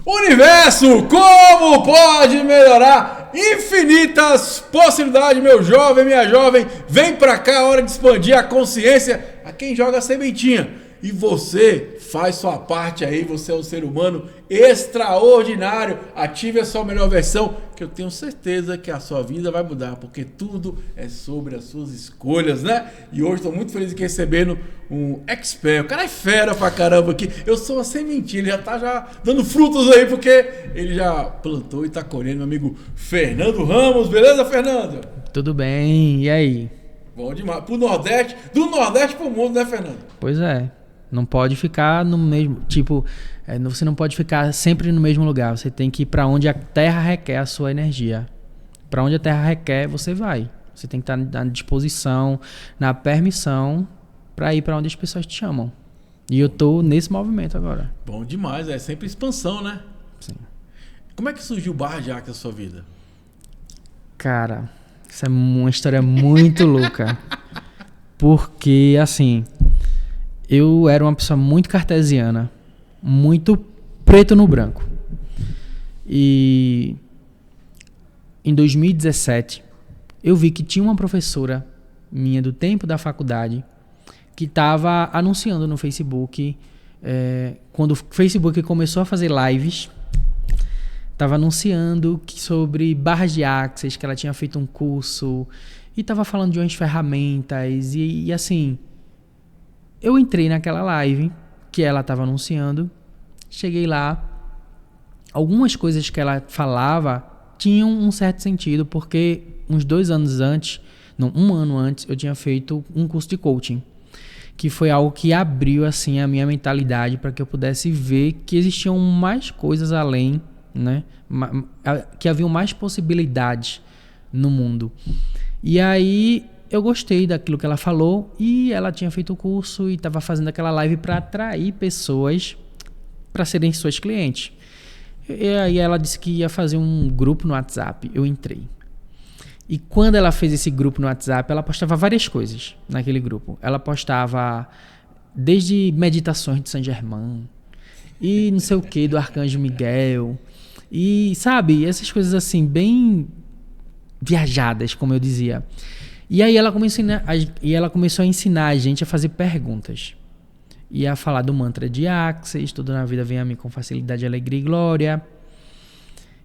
Universo, como pode melhorar? Infinitas possibilidades, meu jovem, minha jovem. Vem pra cá, hora de expandir a consciência a quem joga a sementinha. E você faz sua parte aí, você é um ser humano extraordinário. Ative a sua melhor versão, que eu tenho certeza que a sua vida vai mudar, porque tudo é sobre as suas escolhas, né? E hoje estou muito feliz de recebendo um expert. O cara é fera pra caramba aqui. Eu sou uma sementinha, ele já tá dando frutos aí, porque ele já plantou e tá colhendo, meu amigo Fernando Ramos. Beleza, Fernando? Tudo bem, e aí? Bom demais. Pro Nordeste, do Nordeste pro mundo, né, Fernando? Pois é. Não pode ficar no mesmo... você não pode ficar sempre no mesmo lugar. Você tem que ir para onde a terra requer a sua energia. Para onde a terra requer, você vai. Você tem que estar na disposição, na permissão, para ir para onde as pessoas te chamam. E eu tô nesse movimento agora. Bom demais, é sempre expansão, né? Sim. Como é que surgiu o Barra de Axis na sua vida? Cara, isso é uma história muito louca. Porque, assim... Eu era uma pessoa muito cartesiana, muito preto no branco. E em 2017, eu vi que tinha uma professora minha do tempo da faculdade que estava anunciando no Facebook, quando o Facebook começou a fazer lives, estava anunciando sobre barras de Axis, que ela tinha feito um curso, e estava falando de umas ferramentas, e assim... Eu entrei naquela live que ela estava anunciando, cheguei lá, algumas coisas que ela falava tinham um certo sentido, porque uns 2 anos antes, não, 1 ano antes, eu tinha feito um curso de coaching, que foi algo que abriu assim a minha mentalidade para que eu pudesse ver que existiam mais coisas além, né? Que haviam mais possibilidades no mundo. E aí... eu gostei daquilo que ela falou e ela tinha feito o curso e estava fazendo aquela live para atrair pessoas para serem suas clientes. E aí ela disse que ia fazer um grupo no WhatsApp. Eu entrei. E quando ela fez esse grupo no WhatsApp, ela postava várias coisas naquele grupo. Ela postava desde meditações de Saint Germain e não sei o que do Arcanjo Miguel. E sabe, essas coisas assim, bem viajadas, como eu dizia. E aí ela começou a ensinar a gente a fazer perguntas. E a falar do mantra de Axis, tudo na vida vem a mim com facilidade, alegria e glória.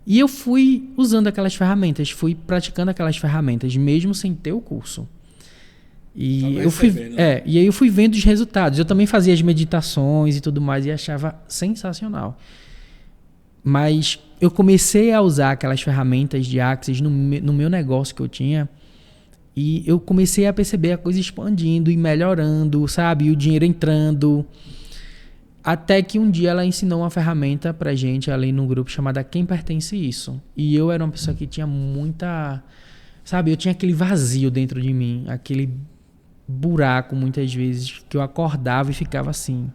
E eu fui usando aquelas ferramentas, fui praticando aquelas ferramentas, mesmo sem ter o curso. E e aí eu fui vendo os resultados. Eu também fazia as meditações e tudo mais e achava sensacional. Mas eu comecei a usar aquelas ferramentas de Axis no meu negócio que eu tinha. E eu comecei a perceber a coisa expandindo e melhorando, sabe? E o dinheiro entrando. Até que um dia ela ensinou uma ferramenta pra gente ali no grupo chamada Quem Pertence Isso. E eu era uma pessoa que tinha muita... Sabe? Eu tinha aquele vazio dentro de mim. Aquele buraco, muitas vezes, que eu acordava e ficava assim.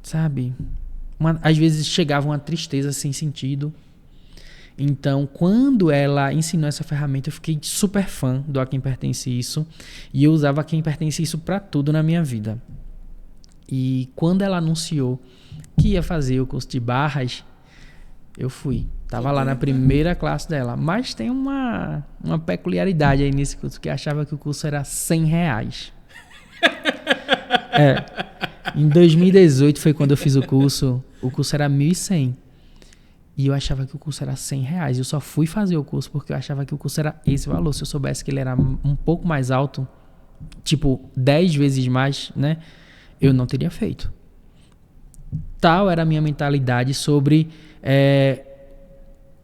Sabe? Às vezes chegava uma tristeza sem sentido. Então, quando ela ensinou essa ferramenta, eu fiquei super fã do A Quem Pertence Isso. E eu usava A Quem Pertence Isso para tudo na minha vida. E quando ela anunciou que ia fazer o curso de barras, eu fui. Tava lá na primeira classe dela. Mas tem uma peculiaridade aí nesse curso, que eu achava que o curso era R$100. Em 2018 foi quando eu fiz o curso era 1.100. E eu achava que o curso era R$100. Eu só fui fazer o curso porque eu achava que o curso era esse valor. Se eu soubesse que ele era um pouco mais alto, tipo 10 vezes mais, né? Eu não teria feito. Tal era a minha mentalidade sobre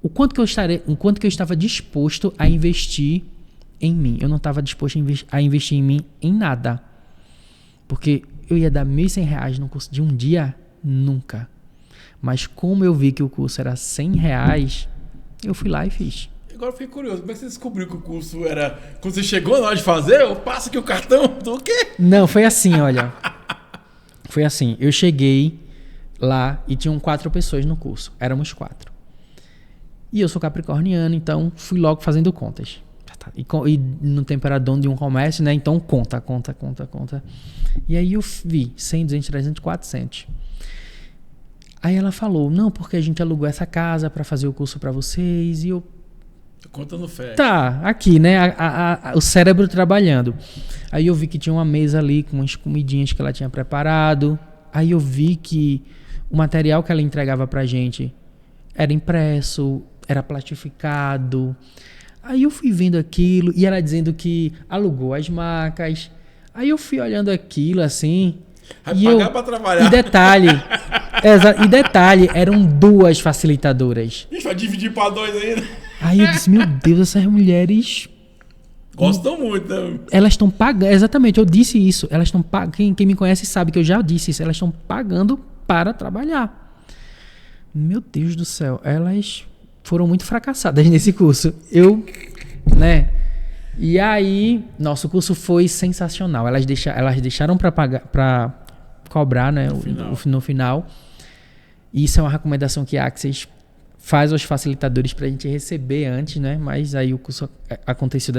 o quanto que eu estava disposto a investir em mim. Eu não estava disposto a investir em mim em nada. Porque eu ia dar R$1.100 no curso de um dia? Nunca. Mas como eu vi que o curso era R$100, eu fui lá e fiz. Agora eu fiquei curioso, como é que você descobriu que o curso era... Quando você chegou na hora de fazer, eu passo aqui o cartão do quê? Não, foi assim, olha. Foi assim, eu cheguei lá e tinham 4 pessoas no curso. Éramos 4. E eu sou capricorniano, então fui logo fazendo contas. E no tempo era dono de um comércio, né? Então conta. E aí eu vi 100, 200, 300, 400. Aí ela falou, não, porque a gente alugou essa casa para fazer o curso para vocês. E eu... Tô contando fé. Tá, aqui, né? O cérebro trabalhando. Aí eu vi que tinha uma mesa ali com umas comidinhas que ela tinha preparado. Aí eu vi que o material que ela entregava pra gente era impresso, era plastificado. Aí eu fui vendo aquilo e ela dizendo que alugou as macas. Aí eu fui olhando aquilo assim. Vai pagar pra trabalhar. E detalhe, eram 2 facilitadoras. Ixi, vai dividir pra 2 ainda. Aí eu disse, meu Deus, essas mulheres... Gostam muito, né? Elas estão pagando, exatamente, eu disse isso. Elas estão pagando, quem me conhece sabe que eu já disse isso. Elas estão pagando para trabalhar. Meu Deus do céu, elas foram muito fracassadas nesse curso. Né? E aí, nosso curso foi sensacional. Elas deixaram para pagar, para cobrar, né, no final. E isso é uma recomendação que a Access faz aos facilitadores para a gente receber antes, né? Mas aí o curso aconteceu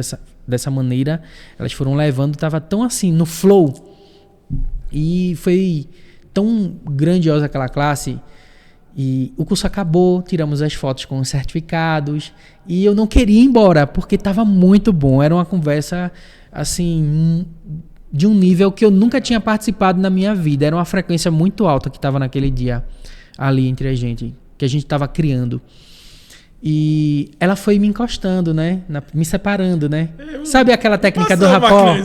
dessa maneira. Elas foram levando, estava tão assim, no flow. E foi tão grandiosa aquela classe. E o curso acabou, tiramos as fotos com os certificados. E eu não queria ir embora, porque estava muito bom. Era uma conversa, assim, de um nível que eu nunca tinha participado na minha vida. Era uma frequência muito alta que estava naquele dia ali entre a gente, que a gente estava criando. E ela foi me encostando, né? Me separando, né? Sabe aquela técnica do rapó?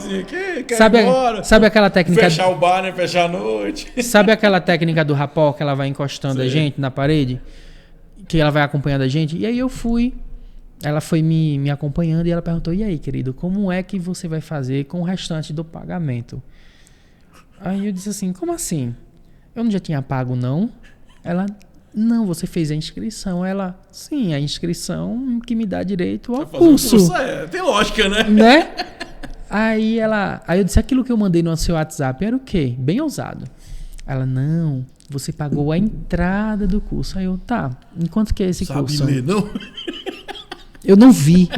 Sabe aquela técnica... Fechar o bar, né? Fechar a noite. Sabe aquela técnica do rapó que ela vai encostando a gente na parede? Que ela vai acompanhando a gente? E aí eu fui... Ela foi me acompanhando e ela perguntou, e aí, querido, como é que você vai fazer com o restante do pagamento? Aí eu disse assim, como assim? Eu não já tinha pago, não? Ela... Não, você fez a inscrição. Ela, sim, a inscrição que me dá direito ao curso. Tem lógica, né? Aí eu disse, aquilo que eu mandei no seu WhatsApp era o quê? Bem ousado. Ela, não, você pagou a entrada do curso. Aí eu, tá, enquanto que é esse curso? Sabe ler, não? Eu não vi,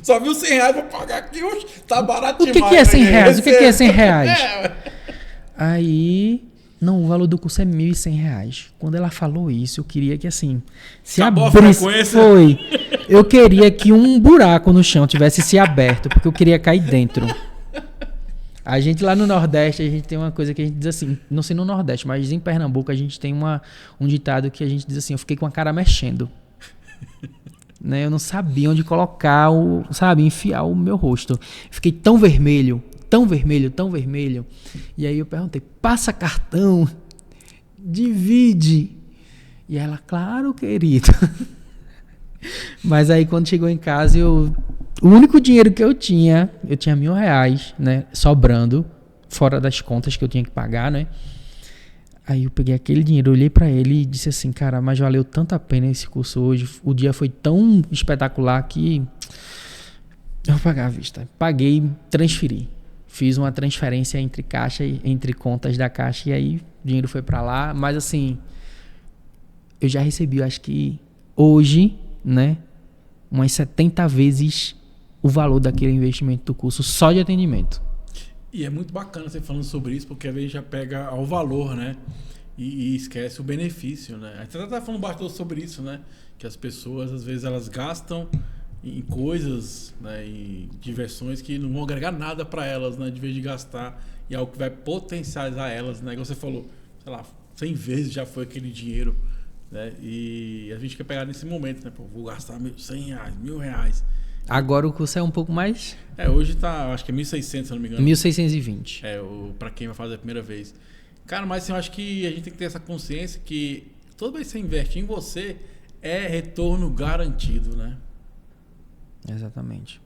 Só viu R$100 pra pagar aqui, tá barato demais. O que é R$100? O que é R$100? Aí... Não, o valor do curso é R$1.100. Quando ela falou isso, eu queria que assim... Se abrisse, foi. Eu queria que um buraco no chão tivesse se aberto, porque eu queria cair dentro. A gente lá no Nordeste, a gente tem uma coisa que a gente diz assim... Não sei no Nordeste, mas em Pernambuco a gente tem um ditado que a gente diz assim... Eu fiquei com a cara mexendo. Né? Eu não sabia onde colocar, enfiar o meu rosto. Fiquei tão vermelho. Tão vermelho. E aí eu perguntei, passa cartão, divide. E ela, claro, querido. Mas aí quando chegou em casa, o único dinheiro que eu tinha R$1.000, né, sobrando, fora das contas que eu tinha que pagar, né. Aí eu peguei aquele dinheiro, olhei pra ele e disse assim, cara, mas valeu tanto a pena esse curso hoje. O dia foi tão espetacular que eu vou pagar à vista. Paguei, transferi. Fiz uma transferência entre contas da Caixa e aí o dinheiro foi para lá. Mas assim, eu já recebi, eu acho que hoje, né, umas 70 vezes o valor daquele investimento do curso só de atendimento. E é muito bacana você falando sobre isso, porque às vezes já pega ao valor, né? E esquece o benefício, né? A gente até tá falando bastante sobre isso, né? Que as pessoas, às vezes, elas gastam em coisas, né, e diversões que não vão agregar nada para elas, né, de vez de gastar em algo que vai potencializar elas, né, igual você falou, sei lá, 100 vezes já foi aquele dinheiro, né, e a gente quer pegar nesse momento, né, pô, vou gastar R$100, R$1.000. Agora o curso é um pouco mais... hoje tá, acho que é 1.600, se não me engano. 1.620. Para quem vai fazer a primeira vez. Cara, mas assim, eu acho que a gente tem que ter essa consciência que toda vez que você investe em você, é retorno garantido, né? Exatamente.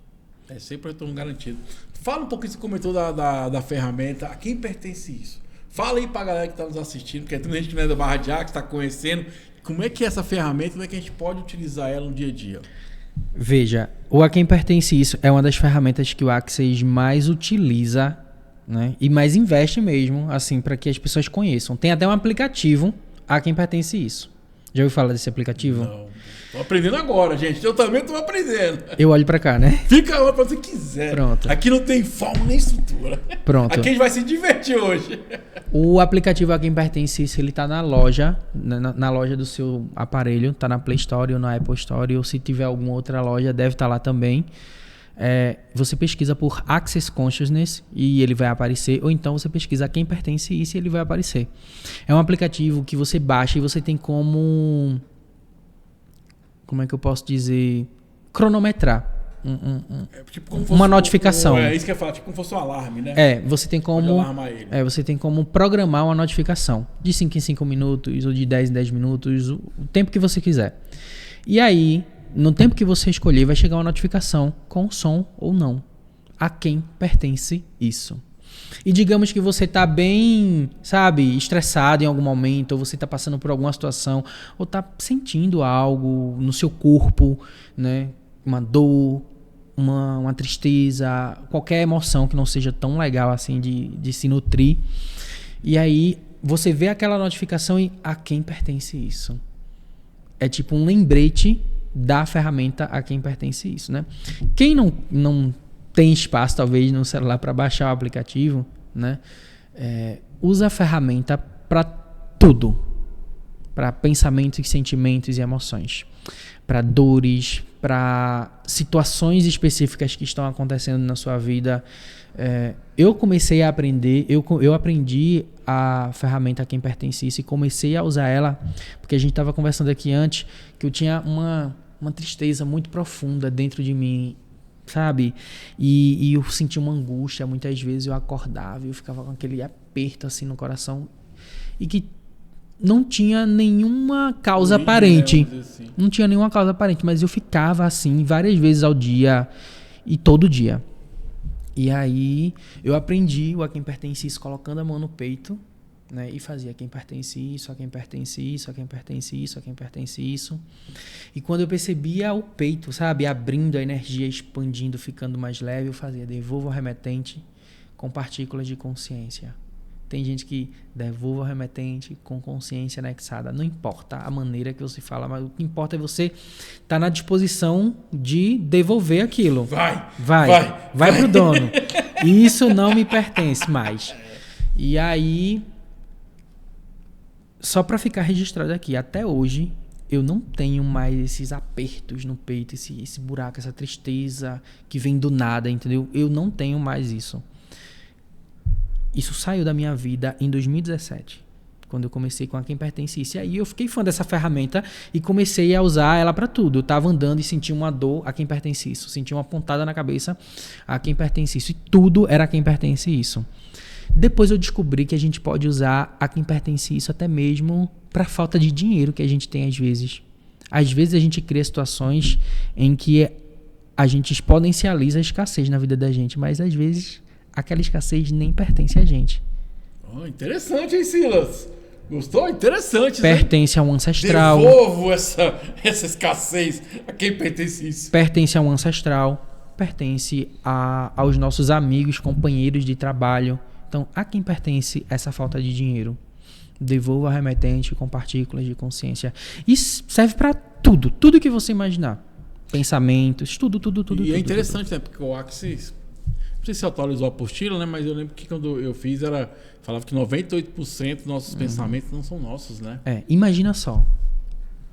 É sempre retorno garantido. Fala um pouquinho, você comentou da ferramenta. A quem pertence isso? Fala aí pra galera que tá nos assistindo, porque tem gente que não é da Barra de Axis, tá conhecendo. Como é que é essa ferramenta, como é que a gente pode utilizar ela no dia a dia? Veja, o A Quem Pertence Isso é uma das ferramentas que o Access mais utiliza, né? E mais investe mesmo, assim, para que as pessoas conheçam. Tem até um aplicativo A Quem Pertence Isso. Já ouviu falar desse aplicativo? Não. Tô aprendendo agora, gente. Eu também tô aprendendo. Eu olho pra cá, né? Fica a hora pra você quiser. Pronto. Aqui não tem forma nem estrutura. Pronto. Aqui a gente vai se divertir hoje. O aplicativo A Quem Pertence Isso, ele tá na loja, na loja do seu aparelho, tá na Play Store ou na Apple Store, ou se tiver alguma outra loja, deve estar lá também. Você pesquisa por Access Consciousness e ele vai aparecer, ou então você pesquisa A Quem Pertence Isso e ele vai aparecer. É um aplicativo que você baixa e você tem como é que eu posso dizer? Cronometrar. Tipo como Uma notificação. Isso que eu ia falar, tipo como fosse um alarme, né? Você tem como. Pode alarmar ele. Você tem como programar uma notificação de 5 em 5 minutos ou de 10 em 10 minutos, o tempo que você quiser. E aí, no tempo que você escolher, vai chegar uma notificação com som ou não. A quem pertence isso? E digamos que você está bem, estressado em algum momento, ou você está passando por alguma situação, ou está sentindo algo no seu corpo, né? Uma dor, uma tristeza, qualquer emoção que não seja tão legal assim de se nutrir. E aí você vê aquela notificação e a quem pertence isso? É tipo um lembrete da ferramenta a quem pertence isso, né? Quem não tem espaço, talvez, no celular para baixar o aplicativo, né? Usa a ferramenta para tudo. Para pensamentos, sentimentos e emoções. Para dores, para situações específicas que estão acontecendo na sua vida. Eu comecei a aprender, eu aprendi a ferramenta a quem pertence isso e comecei a usar ela, porque a gente estava conversando aqui antes, que eu tinha uma tristeza muito profunda dentro de mim, sabe? E eu sentia uma angústia, muitas vezes eu acordava e eu ficava com aquele aperto assim no coração, e que não tinha nenhuma causa aparente. Assim. Não tinha nenhuma causa aparente, mas eu ficava assim várias vezes ao dia e todo dia. E aí eu aprendi o a quem pertence isso colocando a mão no peito, né? E fazia a quem pertence isso, a quem pertence isso, a quem pertence isso, a quem pertence isso. E quando eu percebia o peito, sabe, abrindo a energia, expandindo, ficando mais leve, eu fazia devolva o remetente com partículas de consciência. Tem gente que devolva o remetente com consciência anexada. Não importa a maneira que você fala, mas o que importa é você estar na disposição de devolver aquilo. Vai pro dono. Isso não me pertence mais. E aí, só para ficar registrado aqui, até hoje eu não tenho mais esses apertos no peito, esse buraco, essa tristeza que vem do nada, entendeu? Eu não tenho mais isso. Isso saiu da minha vida em 2017, quando eu comecei com a quem pertence isso. E aí eu fiquei fã dessa ferramenta e comecei a usar ela para tudo. Eu estava andando e sentia uma dor a quem pertence isso. Sentia uma pontada na cabeça a quem pertence isso. E tudo era a quem pertence isso. Depois eu descobri que a gente pode usar a quem pertence isso até mesmo para falta de dinheiro que a gente tem às vezes. Às vezes a gente cria situações em que a gente exponencializa a escassez na vida da gente, mas às vezes aquela escassez nem pertence a gente. Interessante, hein, Silas? Gostou? Interessante. Pertence a um ancestral. Devolvo essa escassez a quem pertence isso. Pertence a um ancestral. Pertence aos nossos amigos, companheiros de trabalho. Então, a quem pertence essa falta de dinheiro? Devolva remetente com partículas de consciência. Isso serve para tudo. Tudo que você imaginar. Pensamentos, tudo. E é interessante, né? Porque o Axis... Não sei se atualizou a apostila, né? Mas eu lembro que quando eu fiz, falava que 98% dos nossos pensamentos não são nossos, né? Imagina só.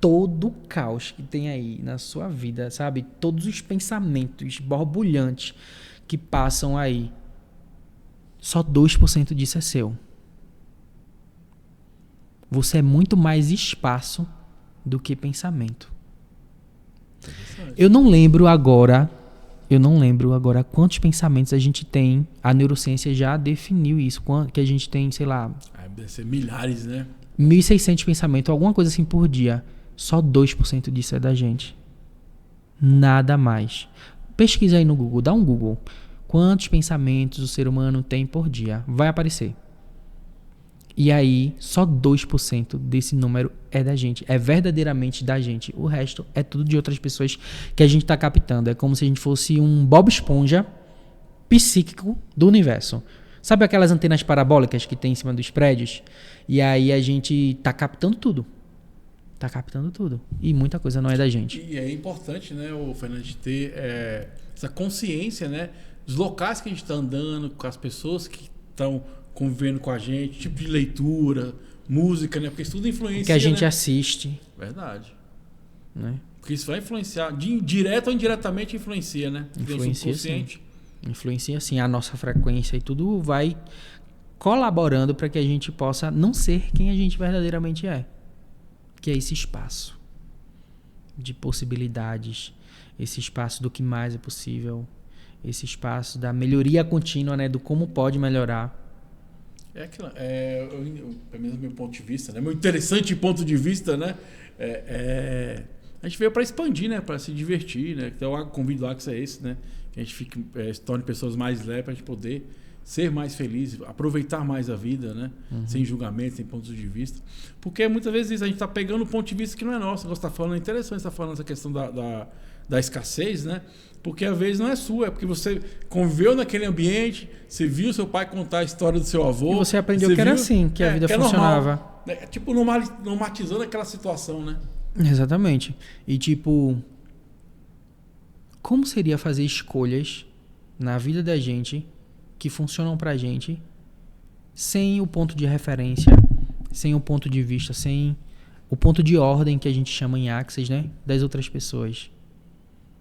Todo o caos que tem aí na sua vida, sabe? Todos os pensamentos borbulhantes que passam aí. Só 2% disso é seu. Você é muito mais espaço do que pensamento. Eu não lembro agora quantos pensamentos a gente tem. A neurociência já definiu isso. Que a gente tem, sei lá... Deve ser milhares, né? 1.600 pensamentos, alguma coisa assim por dia. Só 2% disso é da gente. Nada mais. Pesquisa aí no Google, dá um Google. Quantos pensamentos o ser humano tem por dia? Vai aparecer. E aí, só 2% desse número é da gente. É verdadeiramente da gente. O resto é tudo de outras pessoas que a gente está captando. É como se a gente fosse um Bob Esponja psíquico do universo. Sabe aquelas antenas parabólicas que tem em cima dos prédios? E aí a gente está captando tudo. tá captando tudo. E muita coisa não é da gente. E é importante, né, o Fernando, de ter essa consciência, né, dos locais que a gente está andando, com as pessoas que estão convivendo com a gente, tipo de leitura, música, né, porque isso tudo influencia. O que a gente, né? assiste. Verdade. Né? Porque isso vai influenciar, direto ou indiretamente influencia, né? Influencia sim. Influencia sim, a nossa frequência e tudo vai colaborando para que a gente possa não ser quem a gente verdadeiramente é. Que é esse espaço de possibilidades, esse espaço do que mais é possível, esse espaço da melhoria contínua, né, do como pode melhorar. Pelo menos do meu ponto de vista, né, meu interessante ponto de vista, né, a gente veio para expandir, né, para se divertir, né, então o convite lá que é esse, né, que a gente se torne pessoas mais leves para a gente poder ser mais feliz, aproveitar mais a vida, né? Sem julgamento, sem pontos de vista. Porque muitas vezes a gente está pegando um ponto de vista que não é nosso. Você está falando, é interessante você estar falando essa questão da escassez, né? Porque às vezes não é sua, é porque você conviveu naquele ambiente, você viu seu pai contar a história do seu avô. E você aprendeu que era assim, que a vida funcionava. É tipo normatizando aquela situação, né? Exatamente. E tipo, como seria fazer escolhas na vida da gente que funcionam pra gente sem o ponto de referência, sem o ponto de vista, sem o ponto de ordem que a gente chama em Axis, né, das outras pessoas.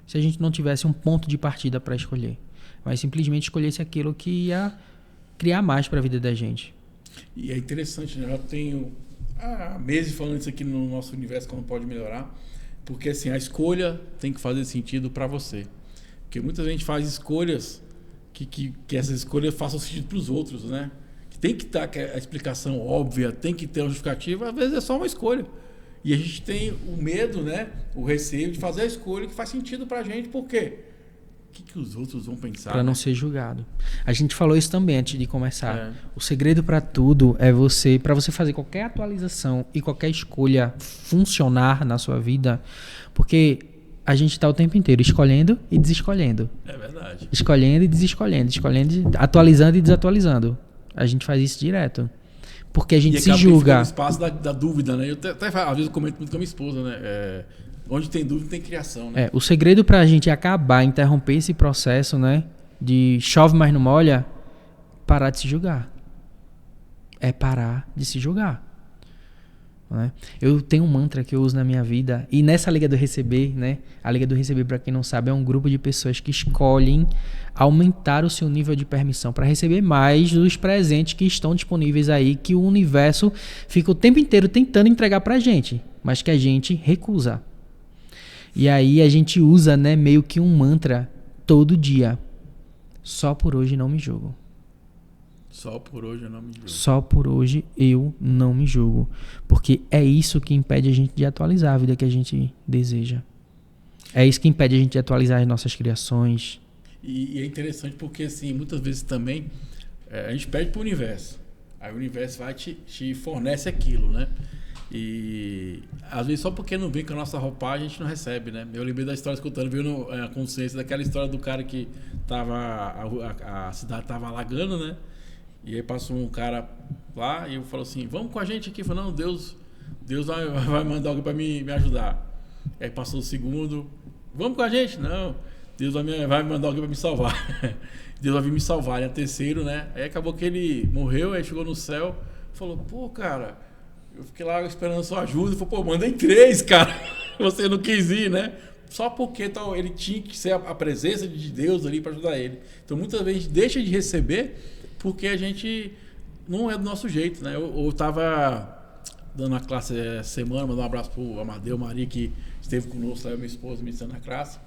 Se a gente não tivesse um ponto de partida para escolher, mas simplesmente escolhesse aquilo que ia criar mais para a vida da gente. E é interessante, né? Eu tenho meses falando isso aqui no nosso universo, como pode melhorar, porque assim, a escolha tem que fazer sentido para você. Porque muita gente faz escolhas que essas escolhas façam sentido para os outros, né? Que tem que estar a explicação óbvia, tem que ter uma justificativa, às vezes é só uma escolha. E a gente tem o medo, né? O receio de fazer a escolha que faz sentido para a gente, por quê? O que os outros vão pensar? Para não ser julgado. A gente falou isso também antes de começar. O segredo para tudo é para você fazer qualquer atualização e qualquer escolha funcionar na sua vida, porque a gente está o tempo inteiro escolhendo e desescolhendo. É verdade. Escolhendo e desescolhendo, atualizando e desatualizando. A gente faz isso direto. Porque a gente se julga. E espaço da dúvida, né? Eu até às vezes comento muito com a minha esposa, né? Onde tem dúvida tem criação, né? O segredo para a gente acabar, interromper esse processo, né? De chove, mas não molha, parar de se julgar. É parar de se julgar. Né? Eu tenho um mantra que eu uso na minha vida, e nessa Liga do Receber, né? A Liga do Receber, para quem não sabe, é um grupo de pessoas que escolhem aumentar o seu nível de permissão para receber mais dos presentes que estão disponíveis aí, que o universo fica o tempo inteiro tentando entregar pra gente, mas que a gente recusa. E aí a gente usa, né, meio que um mantra todo dia. Só por hoje não me julgo. Só por hoje eu não me julgo. Só por hoje eu não me julgo. Porque é isso que impede a gente de atualizar a vida que a gente deseja. É isso que impede a gente de atualizar as nossas criações. E é interessante porque, assim, muitas vezes também a gente pede pro universo. Aí o universo vai te fornece aquilo, né? E às vezes só porque não vem com a nossa roupagem a gente não recebe, né? Eu lembrei da história escutando, veio a consciência daquela história do cara que a cidade tava alagando, né? E aí passou um cara lá e eu falou assim, vamos com a gente aqui. Eu falei, não, Deus vai mandar alguém para me ajudar. Aí passou o segundo, vamos com a gente? Não, Deus vai mandar alguém para me salvar. Deus vai vir me salvar. E a terceiro, né? Aí acabou que ele morreu, aí chegou no céu, falou, pô, cara, eu fiquei lá esperando a sua ajuda. Ele falou, pô, mandei 3, cara. Você não quis ir, né? Só porque ele tinha que ser a presença de Deus ali para ajudar ele. Então muitas vezes a gente deixa de receber porque a gente não é do nosso jeito, né? Eu tava dando a classe semana, mandar um abraço pro Amadeu Maria, que esteve conosco, minha esposa, me ensinando a classe.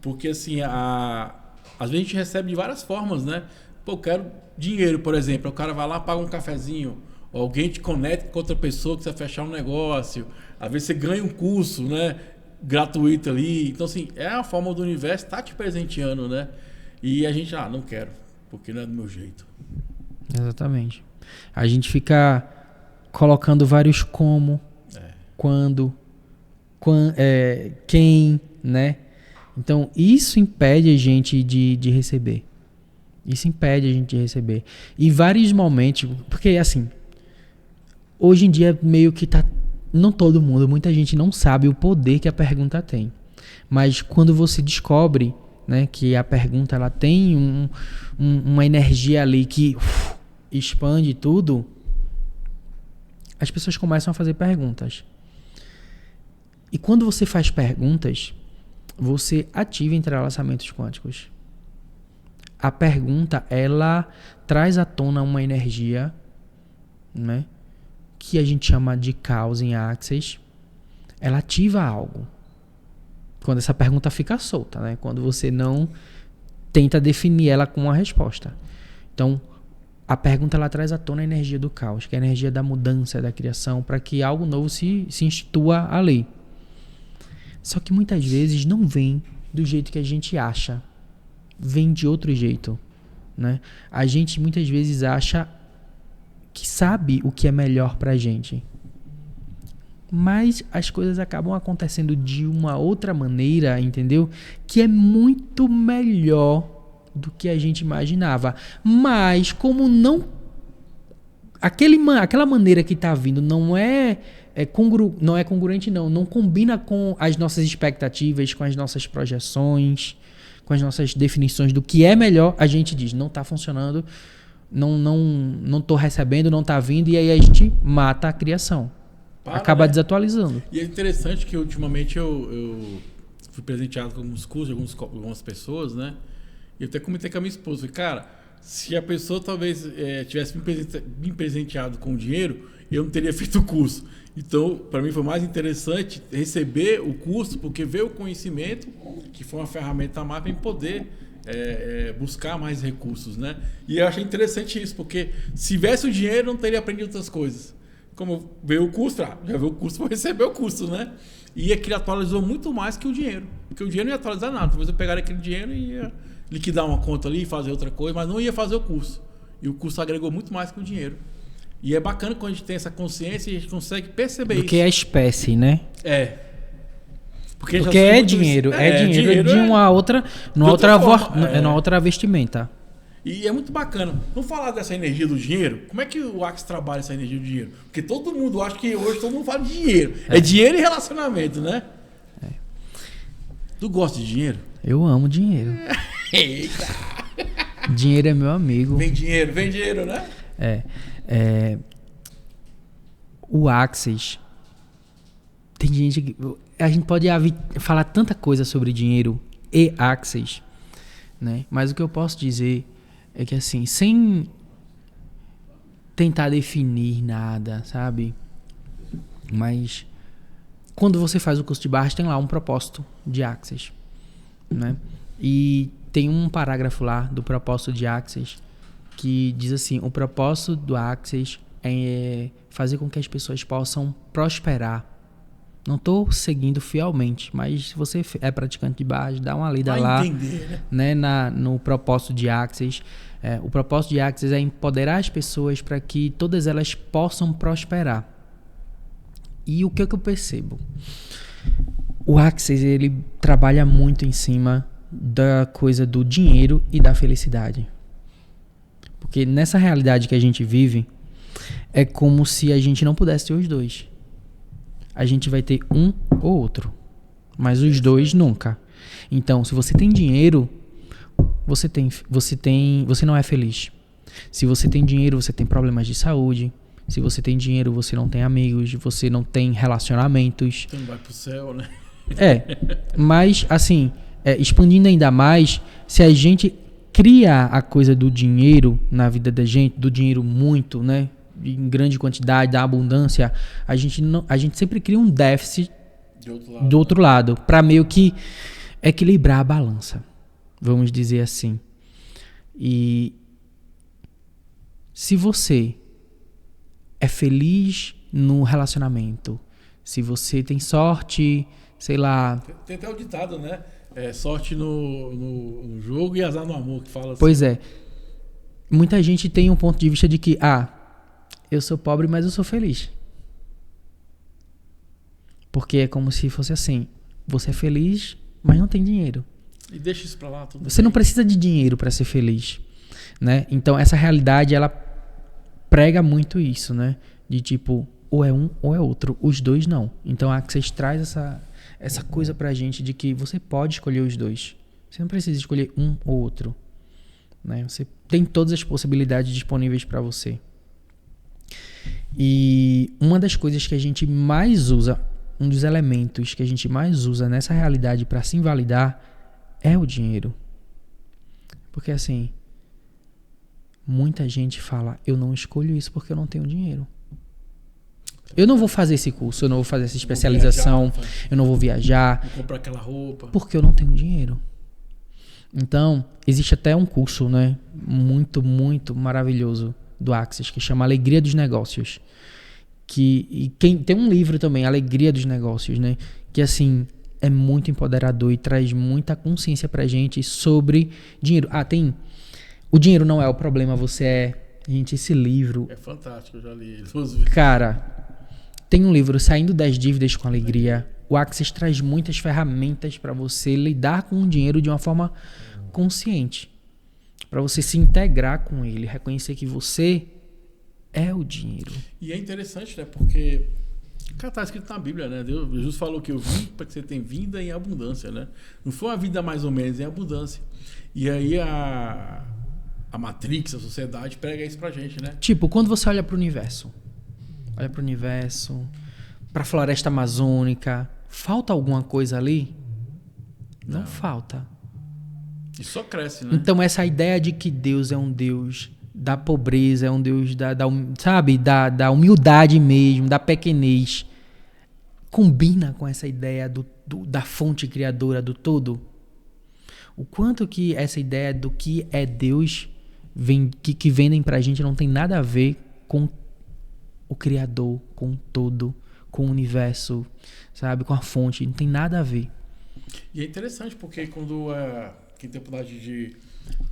Porque assim, às vezes a gente recebe de várias formas, né? Pô, eu quero dinheiro, por exemplo. O cara vai lá, paga um cafezinho. Ou alguém te conecta com outra pessoa que você vai fechar um negócio. Às vezes você ganha um curso, né? Gratuito ali. Então, assim, é a forma do universo estar te presenteando, né? E a gente, não quero, porque não é do meu jeito. Exatamente. A gente fica colocando vários como, quando, quem, né? Então, isso impede a gente de receber. Isso impede a gente de receber. E vários momentos, porque assim, hoje em dia meio que tá não todo mundo, muita gente não sabe o poder que a pergunta tem. Mas quando você descobre, né, que a pergunta ela tem uma energia ali que expande tudo, as pessoas começam a fazer perguntas. E quando você faz perguntas, você ativa entrelaçamentos quânticos. A pergunta, ela traz à tona uma energia, né, que a gente chama de causa em Access. Ela ativa algo. Quando essa pergunta fica solta, né? Quando você não tenta definir ela com uma resposta. Então, a pergunta ela traz à tona a energia do caos, que é a energia da mudança, da criação, para que algo novo se institua a lei. Só que muitas vezes não vem do jeito que a gente acha. Vem de outro jeito, né? A gente muitas vezes acha que sabe o que é melhor pra gente. Mas as coisas acabam acontecendo de uma outra maneira, entendeu? Que é muito melhor do que a gente imaginava. Mas como não... aquela maneira que tá vindo não é congruente, não combina com as nossas expectativas, com as nossas projeções, com as nossas definições do que é melhor, a gente diz, não tá funcionando, não tô recebendo, não tá vindo, e aí a gente mata a criação. Acaba desatualizando. E é interessante que ultimamente eu fui presenteado com alguns cursos de algumas pessoas, né? E eu até comentei com a minha esposa, falei, cara, se a pessoa talvez tivesse me presenteado com dinheiro, eu não teria feito o curso. Então, para mim foi mais interessante receber o curso, porque ver o conhecimento, que foi uma ferramenta a mais para poder buscar mais recursos, né? E eu achei interessante isso, porque se tivesse o dinheiro, não teria aprendido outras coisas. Como veio o curso, já veio o curso, vou receber o curso, né? E aquilo atualizou muito mais que o dinheiro. Porque o dinheiro não ia atualizar nada. Talvez eu pegaria aquele dinheiro e ia liquidar uma conta ali, fazer outra coisa, mas não ia fazer o curso. E o curso agregou muito mais que o dinheiro. E é bacana quando a gente tem essa consciência e a gente consegue perceber isso. Porque é a espécie, né? Porque é dinheiro. É dinheiro de uma outra, numa outra vestimenta. E é muito bacana. Vamos falar dessa energia do dinheiro? Como é que o Access trabalha essa energia do dinheiro? Porque todo mundo, acho que hoje todo mundo fala de dinheiro. É dinheiro e relacionamento, né? Tu gosta de dinheiro? Eu amo dinheiro. Eita! Dinheiro é meu amigo. Vem dinheiro, né? O Access. Tem gente que... A gente pode falar tanta coisa sobre dinheiro e Access, né? Mas o que eu posso dizer é que, assim, sem tentar definir nada, sabe? Mas quando você faz o curso de barras, tem lá um propósito de Access, né? E tem um parágrafo lá do propósito de Access que diz assim: o propósito do Access é fazer com que as pessoas possam prosperar. Não estou seguindo fielmente, mas se você é praticante de barras, dá uma lida lá, entender, né, no propósito de Access. O propósito de Access é empoderar as pessoas para que todas elas possam prosperar. E o que eu percebo? O Access, ele trabalha muito em cima da coisa do dinheiro e da felicidade. Porque nessa realidade que a gente vive, é como se a gente não pudesse ter os dois. A gente vai ter um ou outro, mas os dois nunca. Então, se você tem dinheiro, você não é feliz. Se você tem dinheiro, você tem problemas de saúde. Se você tem dinheiro, você não tem amigos, você não tem relacionamentos. Você não vai pro céu, né? Mas assim, expandindo ainda mais, se a gente cria a coisa do dinheiro na vida da gente, do dinheiro muito, né, em grande quantidade, da abundância, a gente sempre cria um déficit do outro lado, para meio que equilibrar a balança, vamos dizer assim. E se você é feliz no relacionamento, se você tem sorte, sei lá... Tem até o ditado, né? Sorte no jogo e azar no amor, que fala assim. Pois é. Muita gente tem um ponto de vista de que, eu sou pobre, mas eu sou feliz. Porque é como se fosse assim, você é feliz, mas não tem dinheiro. E deixa isso pra lá. Você não precisa de dinheiro para ser feliz, né? Então essa realidade, ela prega muito isso, né? De tipo, ou é um ou é outro. Os dois não. Então a Access traz essa coisa pra gente de que você pode escolher os dois. Você não precisa escolher um ou outro, né? Você tem todas as possibilidades disponíveis para você. E uma das coisas que a gente mais usa, um dos elementos que a gente mais usa nessa realidade para se invalidar é o dinheiro. Porque assim, muita gente fala, eu não escolho isso porque eu não tenho dinheiro. Eu não vou fazer esse curso, eu não vou fazer essa especialização, eu não vou viajar. Vou comprar aquela roupa. Porque eu não tenho dinheiro. Então, existe até um curso, né, muito, muito maravilhoso do Access, que chama Alegria dos Negócios. E quem tem um livro também, Alegria dos Negócios, né, que assim é muito empoderador e traz muita consciência pra gente sobre dinheiro. Tem O Dinheiro Não É o Problema, Você É. Gente, esse livro é fantástico, eu já li ele 2 vezes. Cara, tem um livro, Saindo das Dívidas com Alegria. O Access traz muitas ferramentas para você lidar com o dinheiro de uma forma consciente. Para você se integrar com ele, reconhecer que você é o dinheiro. E é interessante, né? Porque, cara, tá escrito na Bíblia, né? Jesus falou que eu vim para que você tenha vida em abundância, né? Não foi uma vida mais ou menos em abundância. E aí a Matrix, a sociedade, prega isso pra gente, né? Tipo, quando você olha pro universo, pra floresta amazônica, falta alguma coisa ali? Não falta. E só cresce, né? Então essa ideia de que Deus é um Deus da pobreza, é um Deus da humildade mesmo, da pequenez, combina com essa ideia da fonte criadora do todo? O quanto que essa ideia do que é Deus que vendem pra gente não tem nada a ver com o Criador, com o todo, com o universo, sabe? Com a fonte, não tem nada a ver. E é interessante porque quando quem tem a oportunidade de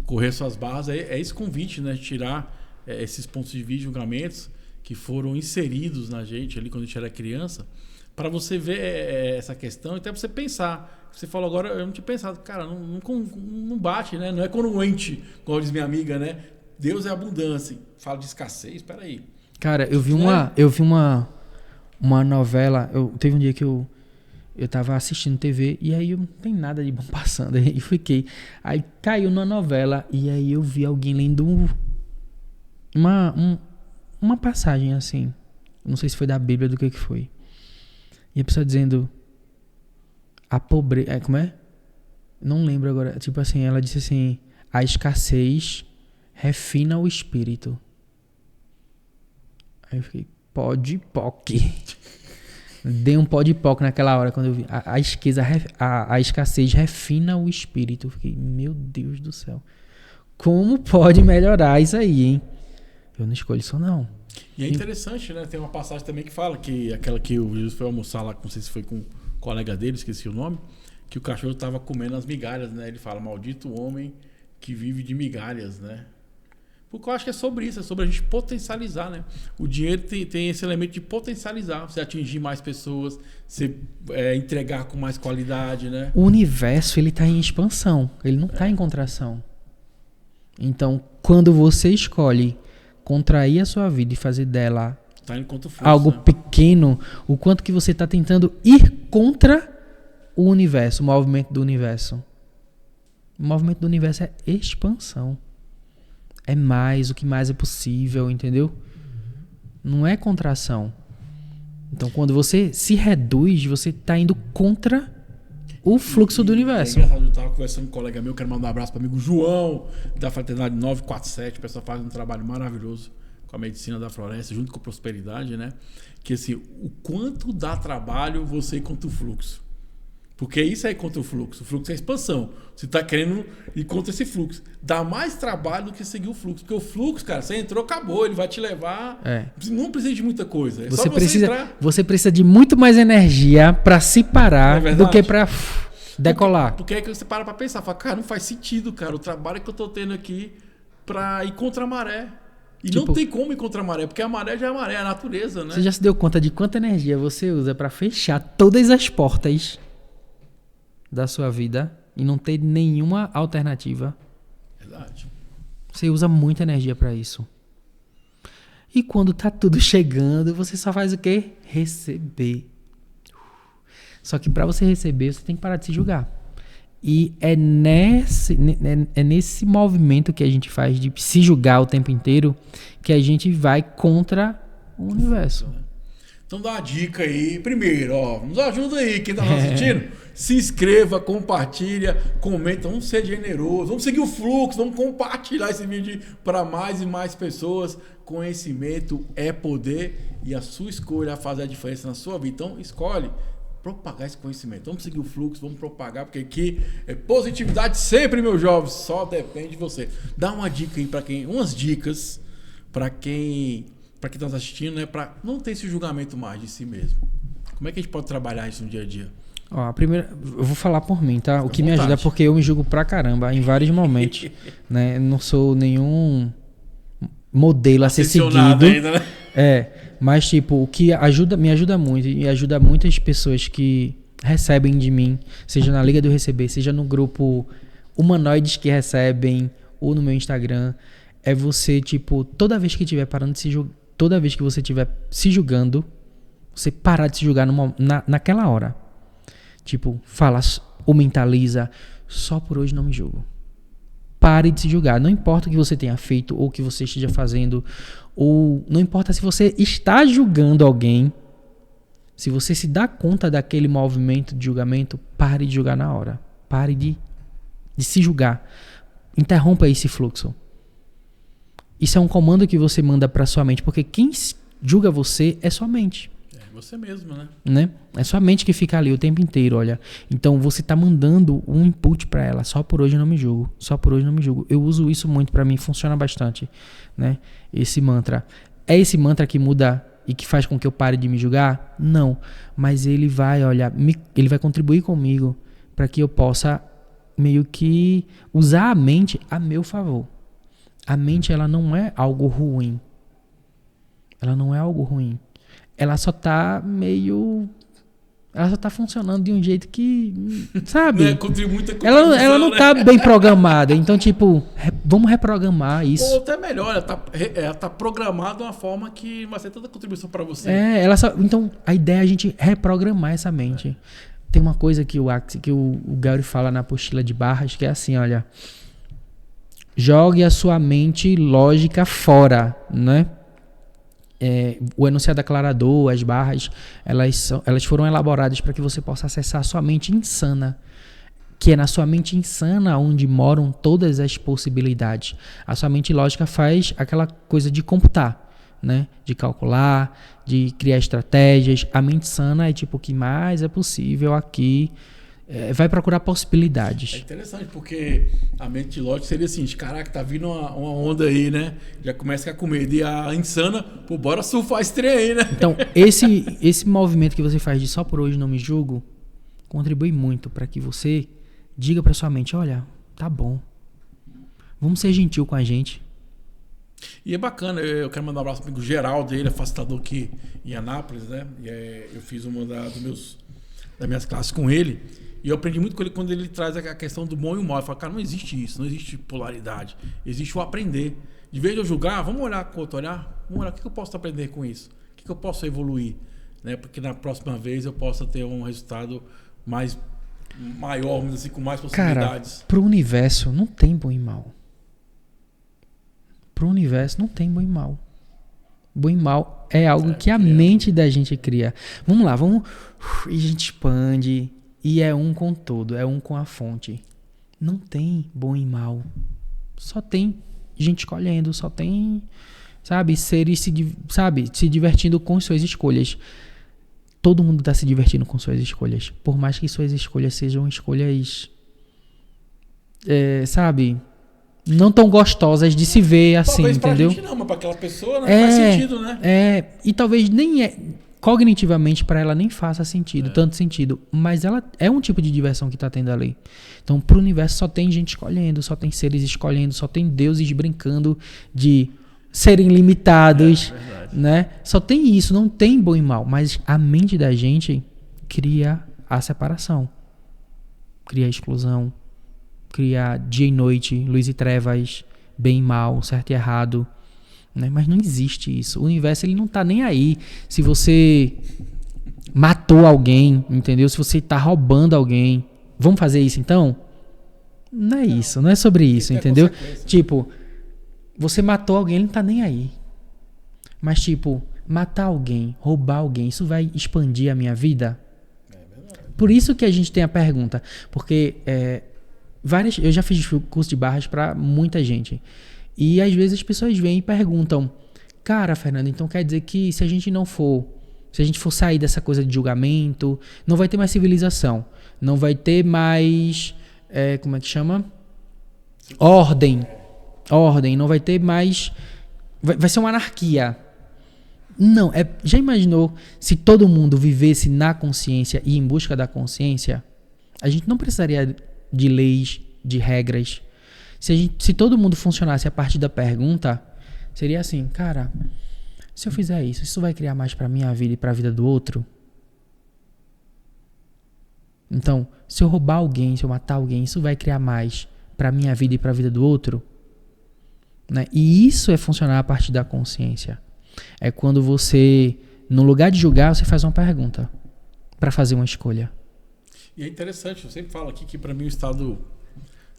correr suas barras, é esse convite, né? De tirar esses pontos de vista, julgamentos que foram inseridos na gente ali quando a gente era criança, para você ver essa questão e até você pensar. Você falou agora, eu não tinha pensado, cara, não bate, né? Não é congruente, como diz minha amiga, né? Deus é abundância. Fala de escassez, espera aí. Cara, eu vi uma novela, teve um dia que eu tava assistindo TV e aí não tem nada de bom passando, e fiquei. Aí caiu numa novela e aí eu vi alguém lendo uma passagem assim, não sei se foi da Bíblia, do que foi. E a pessoa dizendo a pobreza, como é? Não lembro agora, tipo assim, ela disse assim, a escassez refina o espírito. Aí eu fiquei, pó de poque. Dei um pó de poque naquela hora quando eu vi. A escassez refina o espírito. Eu fiquei, meu Deus do céu. Como pode melhorar isso aí, hein? Eu não escolho isso, não. E é interessante, né? Tem uma passagem também que fala que aquela que o Jesus foi almoçar lá, não sei se foi com um colega dele, esqueci o nome, que o cachorro estava comendo as migalhas, né? Ele fala, maldito homem que vive de migalhas, né? Porque eu acho que é sobre isso, é sobre a gente potencializar, né? O dinheiro tem esse elemento de potencializar, você atingir mais pessoas, você entregar com mais qualidade, né? O universo, ele tá em expansão, ele não tá em contração. Então, quando você escolhe contrair a sua vida e fazer dela tá indo contra o fluxo, algo pequeno, o quanto que você tá tentando ir contra o universo, o movimento do universo. O movimento do universo é expansão. É mais, o que mais é possível, entendeu? Não é contração. Então, quando você se reduz, você está indo contra o fluxo do universo. É engraçado, eu estava conversando com um colega meu, quero mandar um abraço para o amigo João, da Fraternidade 947. O pessoal faz um trabalho maravilhoso com a medicina da floresta, junto com a prosperidade, né? Que assim, o quanto dá trabalho você ir contra o fluxo. Porque isso é contra o fluxo. O fluxo é expansão. Você está querendo ir contra esse fluxo. Dá mais trabalho do que seguir o fluxo. Porque o fluxo, cara, você entrou, acabou. Ele vai te levar. Não precisa de muita coisa. É você precisa de muito mais energia para se parar do que para decolar. Porque é que você para pensar. Fala, cara, não faz sentido, cara. O trabalho que eu estou tendo aqui para ir contra a maré. E não tem como ir contra a maré. Porque a maré já é a maré, é a natureza, né? Você já se deu conta de quanta energia você usa para fechar todas as portas da sua vida e não ter nenhuma alternativa? Verdade. Você usa muita energia para isso. E quando tá tudo chegando, você só faz o quê? Receber. Só que para você receber, você tem que parar de se julgar. E é nesse movimento que a gente faz de se julgar o tempo inteiro que a gente vai contra o universo. Então dá uma dica aí. Primeiro, nos ajuda aí, quem tá nos assistindo. Se inscreva, compartilha, comenta. Vamos ser generosos, vamos seguir o fluxo, vamos compartilhar esse vídeo para mais e mais pessoas. Conhecimento é poder e a sua escolha vai fazer a diferença na sua vida. Então escolhe propagar esse conhecimento. Vamos seguir o fluxo, vamos propagar, porque aqui é positividade sempre, meu jovem. Só depende de você. Dá uma dica aí para quem, umas dicas para quem está assistindo, né, para não ter esse julgamento mais de si mesmo. Como é que a gente pode trabalhar isso no dia a dia? Ó, a primeira, eu vou falar por mim, tá? O que me ajuda é porque eu me julgo pra caramba em vários momentos, né? Eu não sou nenhum modelo a ser seguido. Ainda, né? Mas tipo, o que me ajuda muito e ajuda muitas pessoas que recebem de mim, seja na Liga do Receber, seja no grupo Humanoides que recebem ou no meu Instagram, é você, tipo, toda vez que estiver parando de se julgar, toda vez que você estiver se julgando, você parar de se julgar naquela hora. Tipo, fala ou mentaliza, só por hoje não me julgo. Pare de se julgar. Não importa o que você tenha feito ou o que você esteja fazendo, ou não importa se você está julgando alguém, se você se dá conta daquele movimento de julgamento, pare de julgar na hora. Pare de se julgar. Interrompa esse fluxo. Isso é um comando que você manda para sua mente, porque quem julga você é sua mente. É você mesmo, né? É sua mente que fica ali o tempo inteiro, olha. Então você tá mandando um input para ela. Só por hoje eu não me julgo. Só por hoje eu não me julgo. Eu uso isso muito, para mim funciona bastante, né? Esse mantra. É esse mantra que muda e que faz com que eu pare de me julgar? Não. Mas ele vai, olha, ele vai contribuir comigo para que eu possa meio que usar a mente a meu favor. A mente, ela não é algo ruim. Ela não é algo ruim. Ela só tá funcionando de um jeito que, sabe? Ela não tá bem programada. Então, tipo, vamos reprogramar isso. Ou até melhor, ela tá programada de uma forma que vai ser tanta contribuição para você. Então, a ideia é a gente reprogramar essa mente. Tem uma coisa que o Gary fala na apostila de Barras, que é assim, olha. Jogue a sua mente lógica fora, né? O enunciado aclarador, as barras, elas foram elaboradas para que você possa acessar a sua mente insana, que é na sua mente insana onde moram todas as possibilidades. A sua mente lógica faz aquela coisa de computar, né? De calcular, de criar estratégias. A mente sana é tipo o que mais é possível aqui. Vai procurar possibilidades. É interessante, porque a mente lógica seria assim, caraca, tá vindo uma onda aí, né? Já começa a ficar com medo. E a insana, pô, bora surfar esse trem aí, né? Então, esse movimento que você faz de só por hoje não me julgo, contribui muito para que você diga para sua mente, olha, tá bom. Vamos ser gentil com a gente. E é bacana, eu quero mandar um abraço pro amigo Geraldo, ele é facilitador aqui em Anápolis, né? E eu fiz uma das minhas classes com ele. E eu aprendi muito com ele quando ele traz a questão do bom e o mal. Eu falo, cara, não existe isso, não existe polaridade. Existe o aprender. De vez de eu julgar, vamos olhar com outro olhar. Vamos olhar o que eu posso aprender com isso. O que eu posso evoluir. Né? Porque na próxima vez eu possa ter um resultado maior, assim, com mais possibilidades. Cara, pro universo não tem bom e mal. Pro universo não tem bom e mal. Bom e mal é algo que a mente da gente cria. Vamos lá, e a gente expande. E é um com todo, é um com a fonte. Não tem bom e mal. Só tem gente escolhendo, só tem, sabe, seres se divertindo com suas escolhas. Todo mundo está se divertindo com suas escolhas. Por mais que suas escolhas sejam escolhas, sabe, não tão gostosas de se ver assim, talvez entendeu? Pra gente não, mas pra aquela pessoa, né, faz sentido, né? E talvez cognitivamente para ela nem faça sentido, tanto sentido, mas ela é um tipo de diversão que tá tendo ali. Então, pro universo só tem gente escolhendo, só tem seres escolhendo, só tem deuses brincando de serem limitados, né? Só tem isso, não tem bom e mal, mas a mente da gente cria a separação, cria a exclusão, cria dia e noite, luz e trevas, bem e mal, certo e errado. né? Mas não existe isso. O universo, ele não tá nem aí se você matou alguém, entendeu? Se você tá roubando alguém. Vamos fazer isso então? Não é isso, não é sobre isso, entendeu? Tipo, você matou alguém, ele não tá nem aí. Mas tipo, matar alguém, roubar alguém, isso vai expandir a minha vida? Por isso que a gente tem a pergunta. Porque eu já fiz curso de barras pra muita gente. E às vezes as pessoas vêm e perguntam: cara, Fernando, então quer dizer que se a gente for sair dessa coisa de julgamento, não vai ter mais civilização, não vai ter mais, como é que chama? Ordem, não vai ter mais, vai ser uma anarquia. Não, já imaginou se todo mundo vivesse na consciência e em busca da consciência? A gente não precisaria de leis, de regras. Se todo mundo funcionasse a partir da pergunta, seria assim, cara, se eu fizer isso vai criar mais pra minha vida e pra vida do outro? Então, se eu roubar alguém, se eu matar alguém, isso vai criar mais pra minha vida e pra vida do outro? Né? E isso é funcionar a partir da consciência. É quando você, no lugar de julgar, você faz uma pergunta pra fazer uma escolha. E é interessante, eu sempre falo aqui que pra mim o estado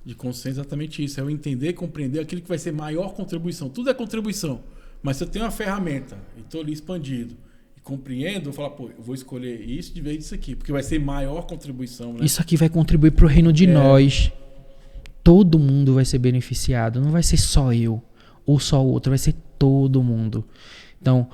de consciência é exatamente isso. É eu entender e compreender aquilo que vai ser maior contribuição. Tudo é contribuição. Mas se eu tenho uma ferramenta e estou ali expandido e compreendo, eu falo, eu vou escolher isso de vez disso aqui, porque vai ser maior contribuição. Né? Isso aqui vai contribuir para o reino de nós. Todo mundo vai ser beneficiado. Não vai ser só eu ou só o outro, vai ser todo mundo. Então,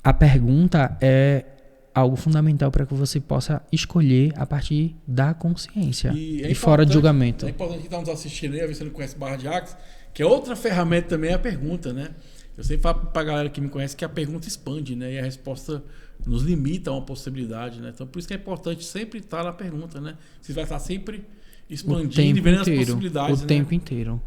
a pergunta é algo fundamental para que você possa escolher a partir da consciência e fora de julgamento. É importante que está nos assistindo aí, a ver se você não conhece Barra de Axis, que é outra ferramenta também, é a pergunta, né? Eu sempre falo para a galera que me conhece que a pergunta expande, né? E a resposta nos limita a uma possibilidade, né? Então, por isso que é importante sempre estar na pergunta, né? Você vai estar sempre expandindo e vendo as possibilidades. O tempo inteiro.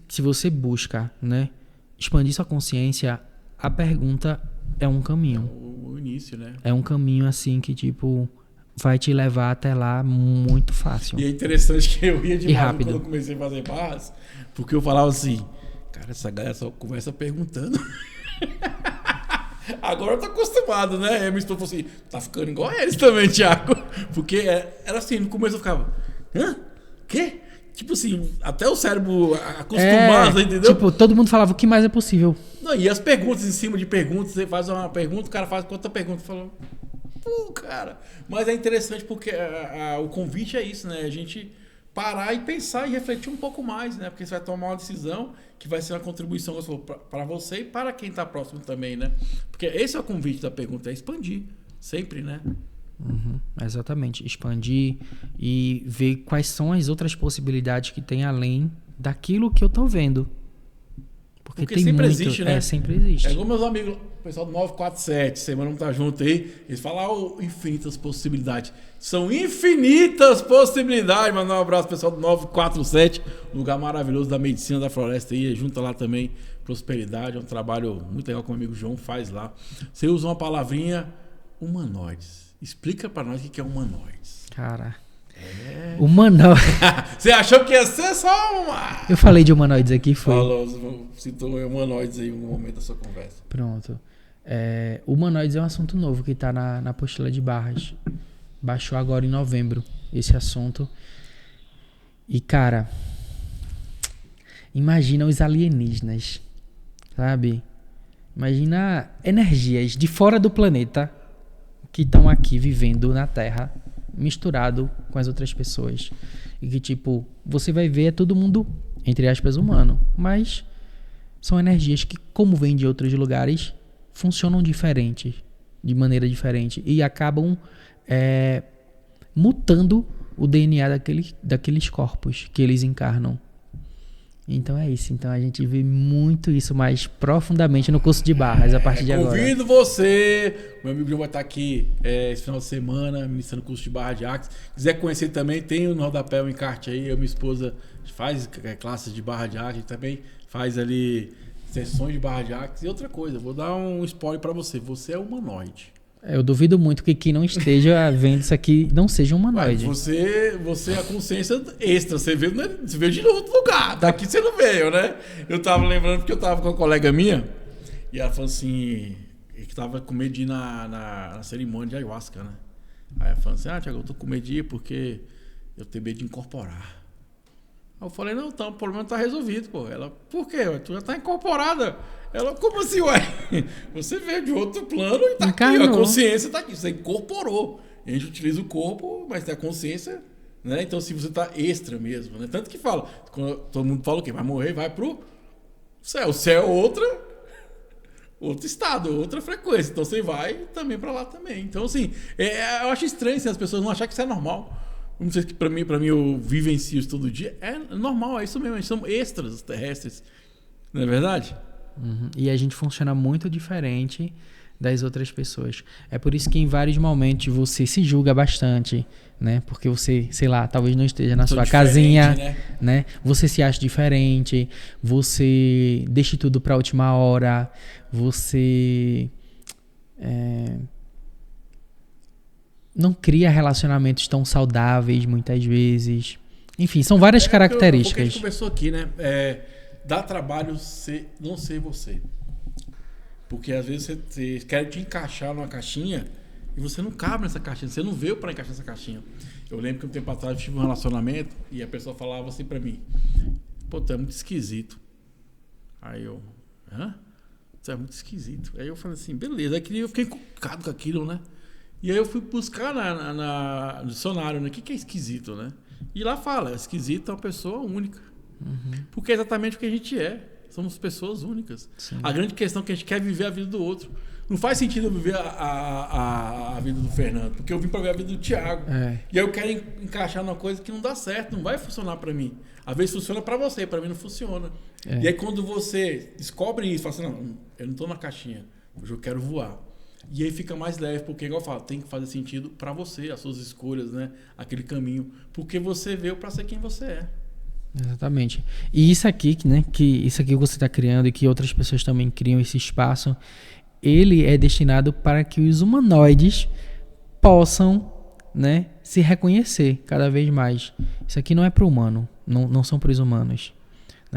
Se você busca, né, expandir sua consciência, a pergunta é um caminho. O início, né? É um caminho assim que, tipo, vai te levar até lá muito fácil. E é interessante que eu ia demais rápido. Quando eu comecei a fazer barras, porque eu falava assim, cara, essa galera só conversa perguntando. Agora eu tô acostumado, né? E a minha esposa falou assim, tá ficando igual a eles também, Thiago. Porque era assim, no começo eu ficava, hã? Quê? Tipo assim, até o cérebro acostumado, entendeu? Tipo, todo mundo falava o que mais é possível. Não, e as perguntas em cima de perguntas, você faz uma pergunta, o cara faz outra pergunta, fala, cara. Mas é interessante porque o convite é isso, né? A gente parar e pensar e refletir um pouco mais, né? Porque você vai tomar uma decisão que vai ser uma contribuição para você e para quem está próximo também, né? Porque esse é o convite da pergunta, é expandir, sempre, né? Uhum, exatamente, expandir e ver quais são as outras possibilidades que tem além daquilo que eu tô vendo. Porque tem sempre muito, existe, né? Sempre existe. É igual meus amigos, o pessoal do 947, semana não tá junto aí, eles falam infinitas possibilidades. São infinitas possibilidades. Mandar um abraço pro pessoal do 947, um lugar maravilhoso da medicina da floresta aí, junta lá também prosperidade, é um trabalho muito legal que o meu amigo João faz lá. Você usa uma palavrinha, humanoides. Explica pra nós o que é humanoides. Cara, humanoides. Você achou que ia ser só uma... Eu falei de humanoides aqui, foi. Falou, citou humanoides aí no momento da sua conversa. Pronto. Humanoides é um assunto novo que tá na apostila de Barras. Baixou agora em novembro esse assunto. E, cara, imagina os alienígenas, sabe? Imagina energias de fora do planeta que estão aqui vivendo na Terra, misturado com as outras pessoas. E que, tipo, você vai ver, é todo mundo, entre aspas, humano. Mas são energias que, como vêm de outros lugares, funcionam diferente, de maneira diferente. E acabam mutando o DNA daqueles corpos que eles encarnam. Então é isso. Então a gente vê muito isso mais profundamente no curso de Barras a partir de agora. Convido você, meu amigo João vai estar aqui esse final de semana ministrando o curso de Barra de Axis. Quiser conhecer também, tem no rodapé um encarte aí. Eu e minha esposa faz classes de Barra de Axis, também faz ali sessões de Barra de Axis. E outra coisa, vou dar um spoiler para você. Você é humanoide. Eu duvido muito que quem não esteja vendo isso aqui não seja um humanoide. Você é a consciência extra, você veio de outro lugar, daqui você não veio, né? Eu tava lembrando porque eu tava com uma colega minha e ela falou assim, que tava com medo de ir na cerimônia de ayahuasca, né? Aí ela falou assim, Thiago, eu tô com medo de ir porque eu tenho medo de incorporar. Aí eu falei, não, então, o problema tá resolvido, pô. Ela, por quê? Tu já tá incorporada. Ela, como assim, ué? Você veio de outro plano e tá Encarnou. aqui, a consciência tá aqui, você incorporou. A gente utiliza o corpo, mas tem a consciência, né? Então, se você tá extra mesmo, né? Tanto que fala, quando todo mundo fala o quê? Vai morrer, vai pro céu. O céu é outro estado, outra frequência. Então, você vai também pra lá também. Então, assim, eu acho estranho assim, as pessoas não acharem que isso é normal. Não sei que pra mim eu vivencio isso todo dia. É normal, é isso mesmo. A gente são extras terrestres. Não é verdade? Uhum. E a gente funciona muito diferente das outras pessoas. É por isso que em vários momentos você se julga bastante, né? Porque você, sei lá, talvez não esteja na sua casinha, né? Você se acha diferente, você deixa tudo pra última hora, você não cria relacionamentos tão saudáveis muitas vezes. Enfim, são várias características. O que a gente conversou aqui, né? Dá trabalho não ser você. Porque às vezes você quer te encaixar numa caixinha e você não cabe nessa caixinha. Você não veio para encaixar nessa caixinha. Eu lembro que um tempo atrás eu tive um relacionamento e a pessoa falava assim pra mim, pô, tu é muito esquisito. Aí eu, tu é muito esquisito. Aí eu falei assim, beleza. Aí eu fiquei encucado com aquilo, né? E aí eu fui buscar no dicionário, né? O que é esquisito, né? E lá fala, esquisito é uma pessoa única. Uhum. Porque é exatamente o que a gente é. Somos pessoas únicas. Sim. A grande questão é que a gente quer viver a vida do outro. Não faz sentido eu viver a vida do Fernando, porque eu vim para ver a vida do Thiago. E aí eu quero encaixar numa coisa que não dá certo, não vai funcionar para mim. Às vezes funciona para você, para mim não funciona. E aí quando você descobre isso, fala assim, não, eu não tô na caixinha, hoje eu quero voar. E aí fica mais leve, porque igual eu falo, tem que fazer sentido para você, as suas escolhas, né? Aquele caminho, porque você veio para ser quem você é. Exatamente. E isso aqui, né, que isso aqui que você está criando e que outras pessoas também criam esse espaço, ele é destinado para que os humanoides possam, né, se reconhecer cada vez mais. Isso aqui não é para o humano, não são para os humanos.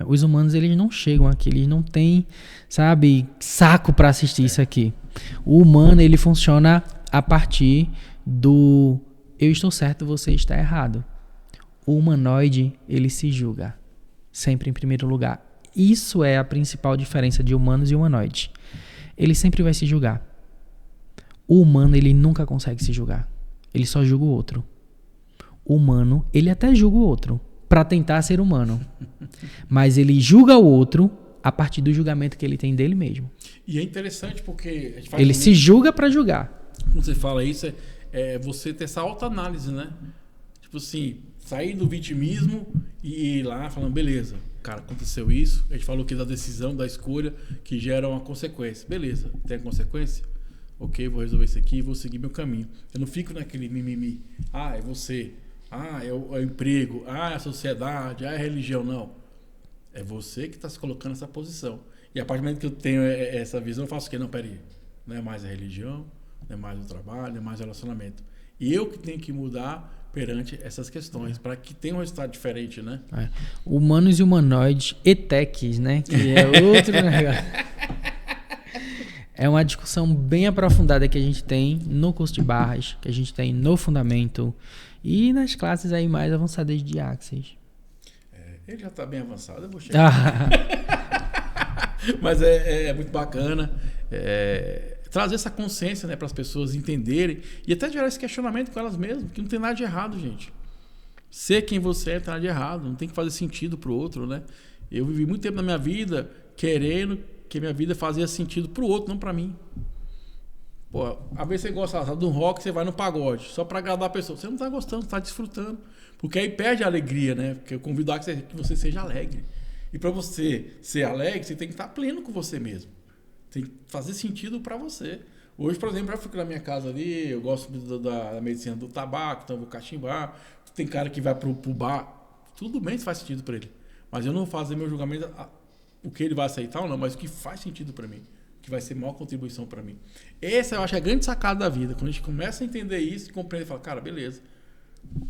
Os humanos, eles não chegam aqui, eles não têm, sabe, saco para assistir isso aqui. O humano, ele funciona a partir do eu estou certo, você está errado. O humanoide, ele se julga, sempre em primeiro lugar. Isso é a principal diferença de humanos e humanoides. Ele sempre vai se julgar. O humano, ele nunca consegue se julgar. Ele só julga o outro. O humano, ele até julga o outro para tentar ser humano. Mas ele julga o outro a partir do julgamento que ele tem dele mesmo. E é interessante porque... a gente faz ele se julga para julgar. Quando você fala isso, é você ter essa autoanálise, né? Tipo assim... sair do vitimismo e ir lá falando, beleza, cara, aconteceu isso. A gente falou aqui da decisão, da escolha, que gera uma consequência. Beleza, tem a consequência? Ok, vou resolver isso aqui e vou seguir meu caminho. Eu não fico naquele mimimi. É você. É o emprego. É a sociedade. É a religião. Não. É você que está se colocando nessa posição. E a partir do momento que eu tenho essa visão, eu faço o quê? Não, peraí. Não é mais a religião, não é mais o trabalho, não é mais o relacionamento. E eu que tenho que mudar perante essas questões, para que tenha um resultado diferente, né? Humanos e humanoides, ETECs, né? Que é outro negócio. É uma discussão bem aprofundada que a gente tem no curso de barras, que a gente tem no fundamento e nas classes aí mais avançadas de Axis. Ele já está bem avançado, eu vou chegar. Mas é muito bacana. Trazer essa consciência, né, para as pessoas entenderem e até gerar esse questionamento com elas mesmas, que não tem nada de errado, gente. Ser quem você é, não tem nada de errado, não tem que fazer sentido pro outro, né? Eu vivi muito tempo na minha vida querendo que minha vida fazia sentido pro outro, não para mim. Pô, às vezes você gosta de um rock, você vai no pagode, só para agradar a pessoa. Você não tá gostando, tá desfrutando. Porque aí perde a alegria, né? Porque eu convido que você seja alegre. E para você ser alegre, você tem que estar pleno com você mesmo. Tem que fazer sentido para você. Hoje, por exemplo, eu fico na minha casa ali, eu gosto da medicina do tabaco, então eu vou cachimbar. Tem cara que vai pro bar, tudo bem se faz sentido para ele. Mas eu não vou fazer meu julgamento, o que ele vai aceitar ou não, mas o que faz sentido para mim. que vai ser maior contribuição para mim. Essa eu acho a grande sacada da vida. Quando a gente começa a entender isso e compreender, fala, cara, beleza.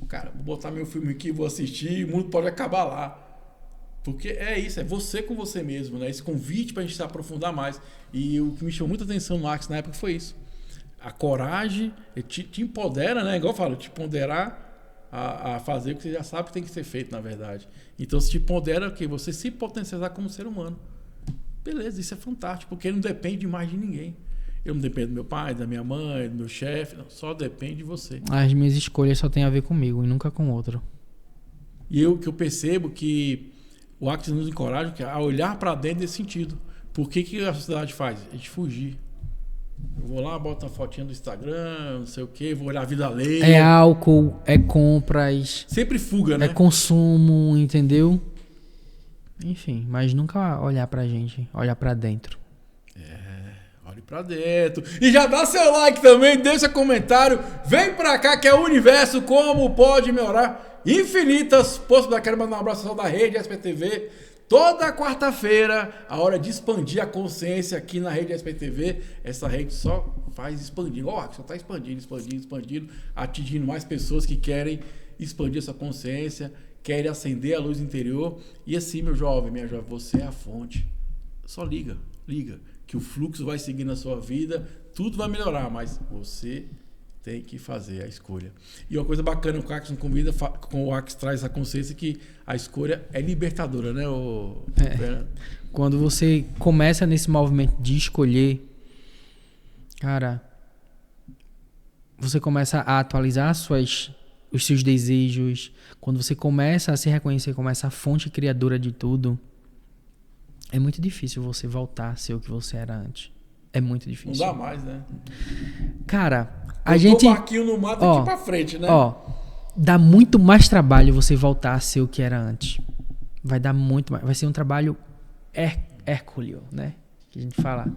Cara, vou botar meu filme aqui, vou assistir, o mundo pode acabar lá. Porque é isso, é você com você mesmo, né? Esse convite pra gente se aprofundar mais. E o que me chamou muita atenção no Axis na época foi isso. A coragem te empodera, né? Igual eu falo, te ponderar a fazer o que você já sabe que tem que ser feito, na verdade. Então, se te pondera o quê? Você se potencializar como ser humano. Beleza, isso é fantástico, porque não depende mais de ninguém. Eu não dependo do meu pai, da minha mãe, do meu chefe, não, só depende de você. As minhas escolhas só têm a ver comigo e nunca com outro. E eu percebo que o Axis nos encoraja a olhar para dentro desse sentido. Por que a sociedade faz? A gente fugir. Eu vou lá, boto uma fotinha do Instagram, não sei o quê, vou olhar a vida alheia. É álcool, é compras. Sempre fuga, né? É consumo, entendeu? Enfim, mas nunca olhar pra gente, olhar pra dentro. Olhe pra dentro. E já dá seu like também, deixa comentário. Vem pra cá que é o universo, como pode melhorar. Infinitas possibilidades. Quero mandar um abraço da rede SPTV. Toda quarta-feira, a hora de expandir a consciência aqui na rede SPTV. Essa rede só faz expandir. Igual o Axis, só tá expandindo, atingindo mais pessoas que querem expandir essa consciência, querem acender a luz interior. E assim, meu jovem, minha jovem, você é a fonte. Só liga. Que o fluxo vai seguir na sua vida, tudo vai melhorar, mas você tem que fazer a escolha. E uma coisa bacana que o Axis convida, com o Axis traz a consciência que a escolha é libertadora, né? Quando você começa nesse movimento de escolher, cara, você começa a atualizar os seus desejos. Quando você começa a se reconhecer como essa fonte criadora de tudo, é muito difícil você voltar a ser o que você era antes. É muito difícil. Não dá mais, né? Cara, a gente... o barquinho no mato aqui pra frente, né? Dá muito mais trabalho você voltar a ser o que era antes. Vai dar muito mais. Vai ser um trabalho hércules, né? Que a gente fala.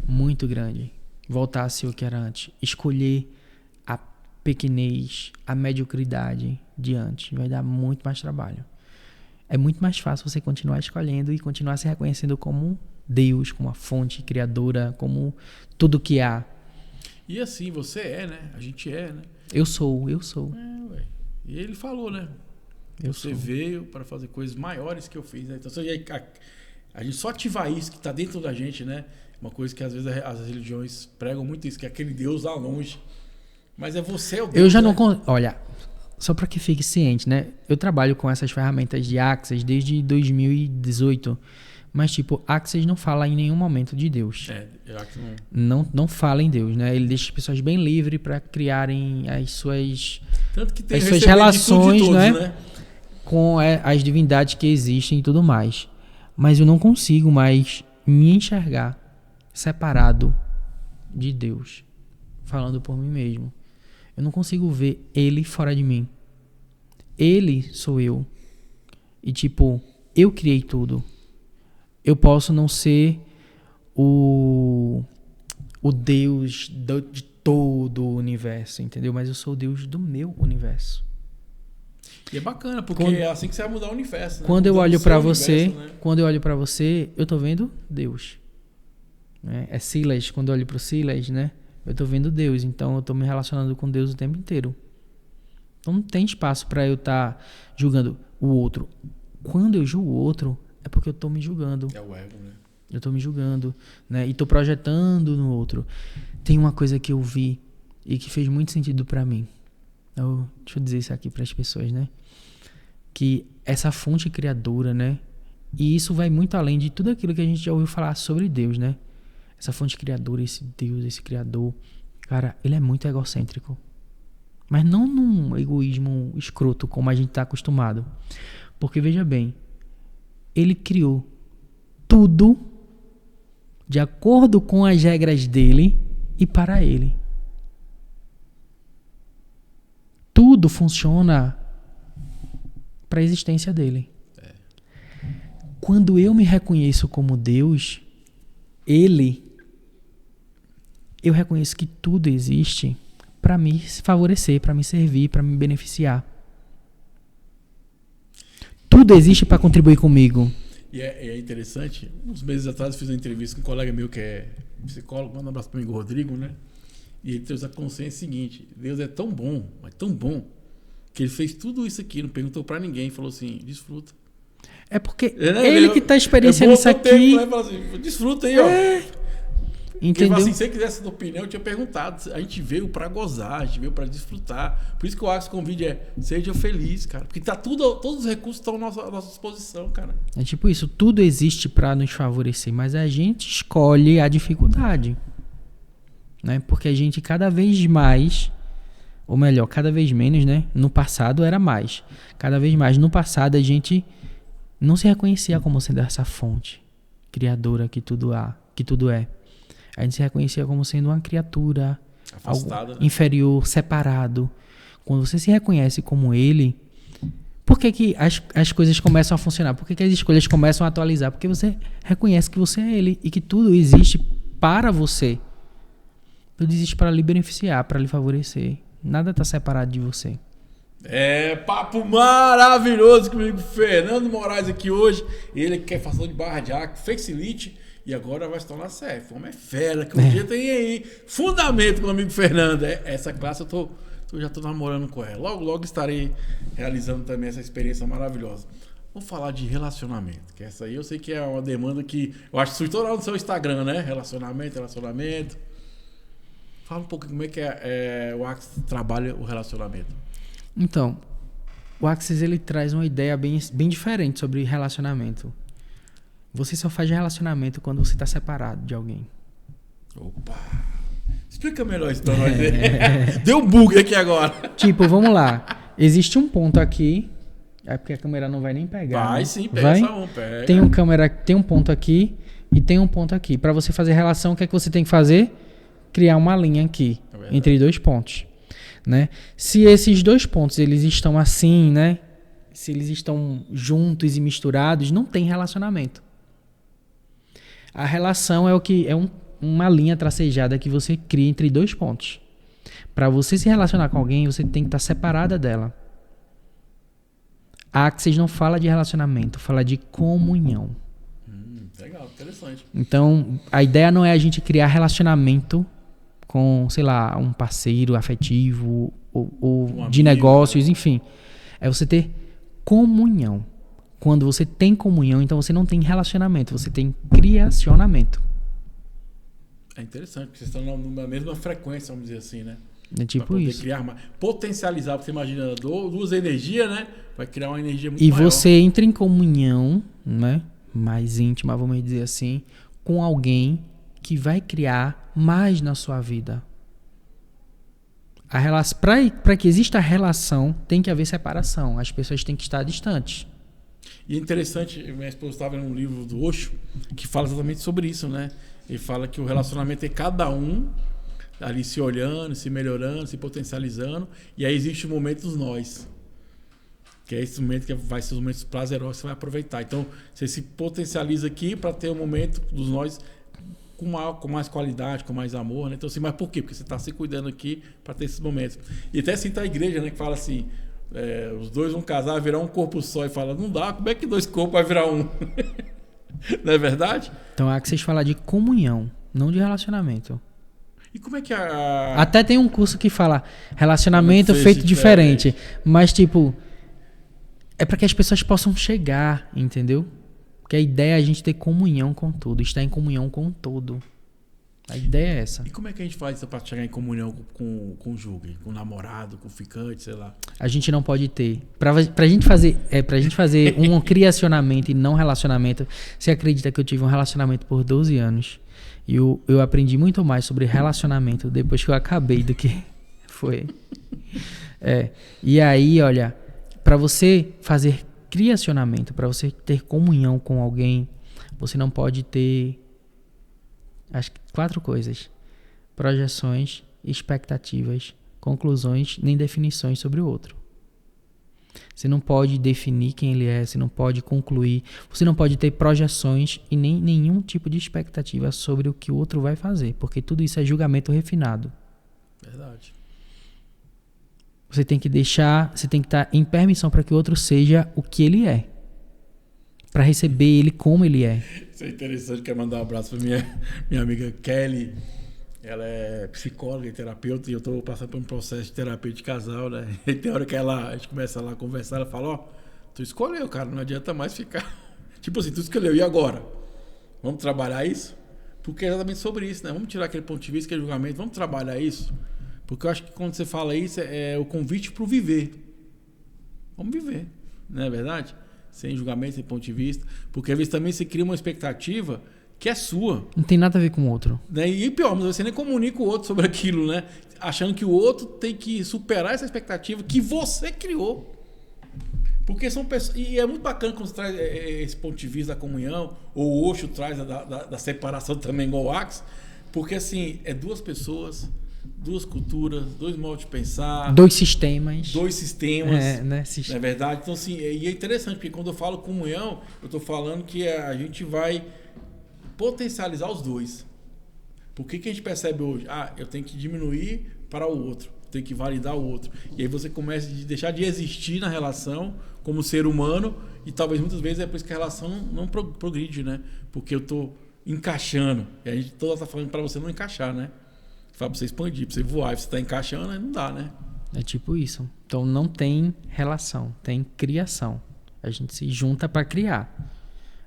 Muito grande. Voltar a ser o que era antes. Escolher a pequenez, a mediocridade de antes. Vai dar muito mais trabalho. É muito mais fácil você continuar escolhendo e continuar se reconhecendo como Deus, como a fonte criadora, como tudo que há. E assim, você é, né? A gente é, né? Eu sou. Ué. E ele falou, né? Você veio para fazer coisas maiores que eu fiz, né? Então, a gente só ativar isso que está dentro da gente, né? Uma coisa que às vezes as religiões pregam muito isso, que é aquele Deus lá longe. Mas é você o Deus. Eu já não... Olha... Só para que fique ciente, né? Eu trabalho com essas ferramentas de Axis desde 2018. Mas, tipo, Axis não fala em nenhum momento de Deus. Axis não fala em Deus, né? Ele deixa as pessoas bem livres para criarem as suas, tanto que tem as suas relações, todos, né? Com as divindades que existem e tudo mais. Mas eu não consigo mais me enxergar separado de Deus, falando por mim mesmo. Eu não consigo ver ele fora de mim. Ele sou eu. E tipo, eu criei tudo. Eu posso não ser o Deus de todo o universo, entendeu? Mas eu sou o Deus do meu universo. E é bacana, porque é assim que você vai mudar o universo, né? Quando eu olho pra você, eu tô vendo Deus. Né? É Silas, quando eu olho pro Silas, né? Eu tô vendo Deus, então eu tô me relacionando com Deus o tempo inteiro. Então não tem espaço para eu estar julgando o outro. Quando eu julgo o outro, é porque eu tô me julgando. É o ego, né? Eu tô me julgando, né? E tô projetando no outro. Tem uma coisa que eu vi e que fez muito sentido para mim. Deixa eu dizer isso aqui para as pessoas, né? Que essa fonte criadora, né? E isso vai muito além de tudo aquilo que a gente já ouviu falar sobre Deus, né? Essa fonte criadora, esse Deus, esse criador, cara, ele é muito egocêntrico. Mas não num egoísmo escroto, como a gente está acostumado. Porque, veja bem, ele criou tudo de acordo com as regras dele e para ele. Tudo funciona para a existência dele. Quando eu me reconheço como Deus, eu reconheço que tudo existe para me favorecer, para me servir, para me beneficiar. Tudo existe para contribuir comigo. E é interessante, uns meses atrás eu fiz uma entrevista com um colega meu que é psicólogo, manda um abraço para o amigo Rodrigo, né? E ele trouxe a consciência seguinte: Deus é tão bom, mas tão bom, que ele fez tudo isso aqui, não perguntou para ninguém, falou assim: desfruta. É porque ele que está experienciando isso aqui. Tempo, assim, desfruta aí, ó. Entendeu? Assim, se você quisesse essa tua opinião, eu tinha perguntado. A gente veio para gozar, a gente veio para desfrutar. Por isso que o Axis convite seja feliz, cara. Porque tá todos os recursos estão à nossa disposição, cara. É tipo isso, tudo existe para nos favorecer, mas a gente escolhe a dificuldade. Né? Porque a gente cada vez mais, ou melhor, cada vez menos, né? No passado era mais. Cada vez mais no passado a gente não se reconhecia como sendo essa fonte criadora que tudo é. A gente se reconhecia como sendo uma criatura afastada, algo inferior, separado. Quando você se reconhece como ele, por que as coisas começam a funcionar? Por que as escolhas começam a atualizar? Porque você reconhece que você é ele e que tudo existe para você. Tudo existe para lhe beneficiar, para lhe favorecer. Nada está separado de você. Papo maravilhoso comigo, Fernando Moraes aqui hoje. Ele que é façador de barra de arco, Facilite. E agora vai se tornar CF. Como é fera, que um dia tem aí. Fundamento com o amigo Fernando. Essa classe eu já estou namorando com ela. Logo estarei realizando também essa experiência maravilhosa. Vamos falar de relacionamento. Que essa aí eu sei que é uma demanda que eu acho que surgiu lá no seu Instagram, né? Relacionamento. Fala um pouco como é que o Axis trabalha o relacionamento. Então, o Axis ele traz uma ideia bem diferente sobre relacionamento. Você só faz relacionamento quando você está separado de alguém. Opa! Explica melhor isso pra nós. Deu um bug aqui agora. Tipo, vamos lá. Existe um ponto aqui. É porque a câmera não vai nem pegar. Vai, né? sim, pega. Pega. Tem um ponto aqui e tem um ponto aqui. Para você fazer relação, o que é que você tem que fazer? Criar uma linha aqui, entre dois pontos. Né? Se esses dois pontos eles estão assim, né? Se eles estão juntos e misturados, não tem relacionamento. A relação uma linha tracejada que você cria entre dois pontos. Para você se relacionar com alguém, você tem que estar separada dela. A Axis não fala de relacionamento, fala de comunhão. Legal, interessante. Então, a ideia não é a gente criar relacionamento com, sei lá, um parceiro afetivo ou de negócios, enfim. É você ter comunhão. Quando você tem comunhão, então você não tem relacionamento, você tem criacionamento. É interessante, porque vocês estão na mesma frequência, vamos dizer assim, né? É tipo pra poder isso. Criar mais, potencializar, porque você imagina duas energias, né? Vai criar uma energia muito maior. E você entra em comunhão, né? Mais íntima, vamos dizer assim, com alguém que vai criar mais na sua vida. Para que exista relação, tem que haver separação. As pessoas têm que estar distantes. E é interessante, minha esposa estava em um livro do Osho que fala exatamente sobre isso, né? Ele fala que o relacionamento é cada um ali se olhando, se melhorando, se potencializando, e aí existe o momento dos nós, que é esse momento que vai ser os momentos prazerosos que você vai aproveitar. Então, você se potencializa aqui para ter o momento dos nós com mais qualidade, com mais amor, né? Então, assim, mas por quê? Porque você está se cuidando aqui para ter esses momentos. E até cita a igreja, né? Que fala assim, os dois vão casar, virar um corpo só, e fala, não dá, como é que dois corpos vai virar um? Não é verdade? Então, é que vocês falam de comunhão, não de relacionamento. E como é que Até tem um curso que fala relacionamento feito diferente. Mas, tipo, é para que as pessoas possam chegar, entendeu? Porque a ideia é a gente ter comunhão com tudo, estar em comunhão com todo. A ideia é essa. E como é que a gente faz isso para chegar em comunhão com o cônjuge, com o namorado, com o ficante, sei lá? A gente não pode ter. Pra gente fazer um criacionamento e não relacionamento, você acredita que eu tive um relacionamento por 12 anos? E eu aprendi muito mais sobre relacionamento depois que eu acabei do que foi. E aí, olha, para você fazer criacionamento, para você ter comunhão com alguém, você não pode ter, acho que 4 coisas: projeções, expectativas, conclusões, nem definições sobre o outro. Você não pode definir quem ele é, você não pode concluir, você não pode ter projeções e nem nenhum tipo de expectativa sobre o que o outro vai fazer, porque tudo isso é julgamento refinado. Verdade. Você tem que estar em permissão para que o outro seja o que ele é. para receber ele como ele é. Isso é interessante, quero mandar um abraço para minha amiga Kelly. Ela é psicóloga e terapeuta e eu estou passando por um processo de terapia de casal, né? E tem hora que a gente começa lá a conversar, ela fala, ó, tu escolheu, cara, não adianta mais ficar. Tipo assim, tu escolheu, e agora? Vamos trabalhar isso? Porque é exatamente sobre isso, né? Vamos tirar aquele ponto de vista, aquele julgamento, vamos trabalhar isso? Porque eu acho que quando você fala isso, é o convite pro viver. Vamos viver, não é verdade? Sem julgamento, sem ponto de vista. Porque às vezes também você cria uma expectativa que é sua. Não tem nada a ver com o outro. Né? E pior, mas você nem comunica o outro sobre aquilo, né? Achando que o outro tem que superar essa expectativa que você criou. Porque são pessoas. E é muito bacana quando você traz esse ponto de vista da comunhão, ou o Osho traz da separação também, igual o Axe. Porque assim, é duas pessoas, duas culturas, dois modos de pensar. Dois sistemas. Dois sistemas. Né? Não é verdade? Então, assim, e é interessante, porque quando eu falo comunhão, eu estou falando que a gente vai potencializar os dois. Por que a gente percebe hoje? Eu tenho que diminuir para o outro, tenho que validar o outro. E aí você começa a deixar de existir na relação como ser humano e talvez muitas vezes é por isso que a relação não progride, né? Porque eu estou encaixando. E a gente toda está falando para você não encaixar, né? Fala para você expandir, para você voar. E você está encaixando, aí não dá, né? É tipo isso. Então não tem relação, tem criação. A gente se junta para criar.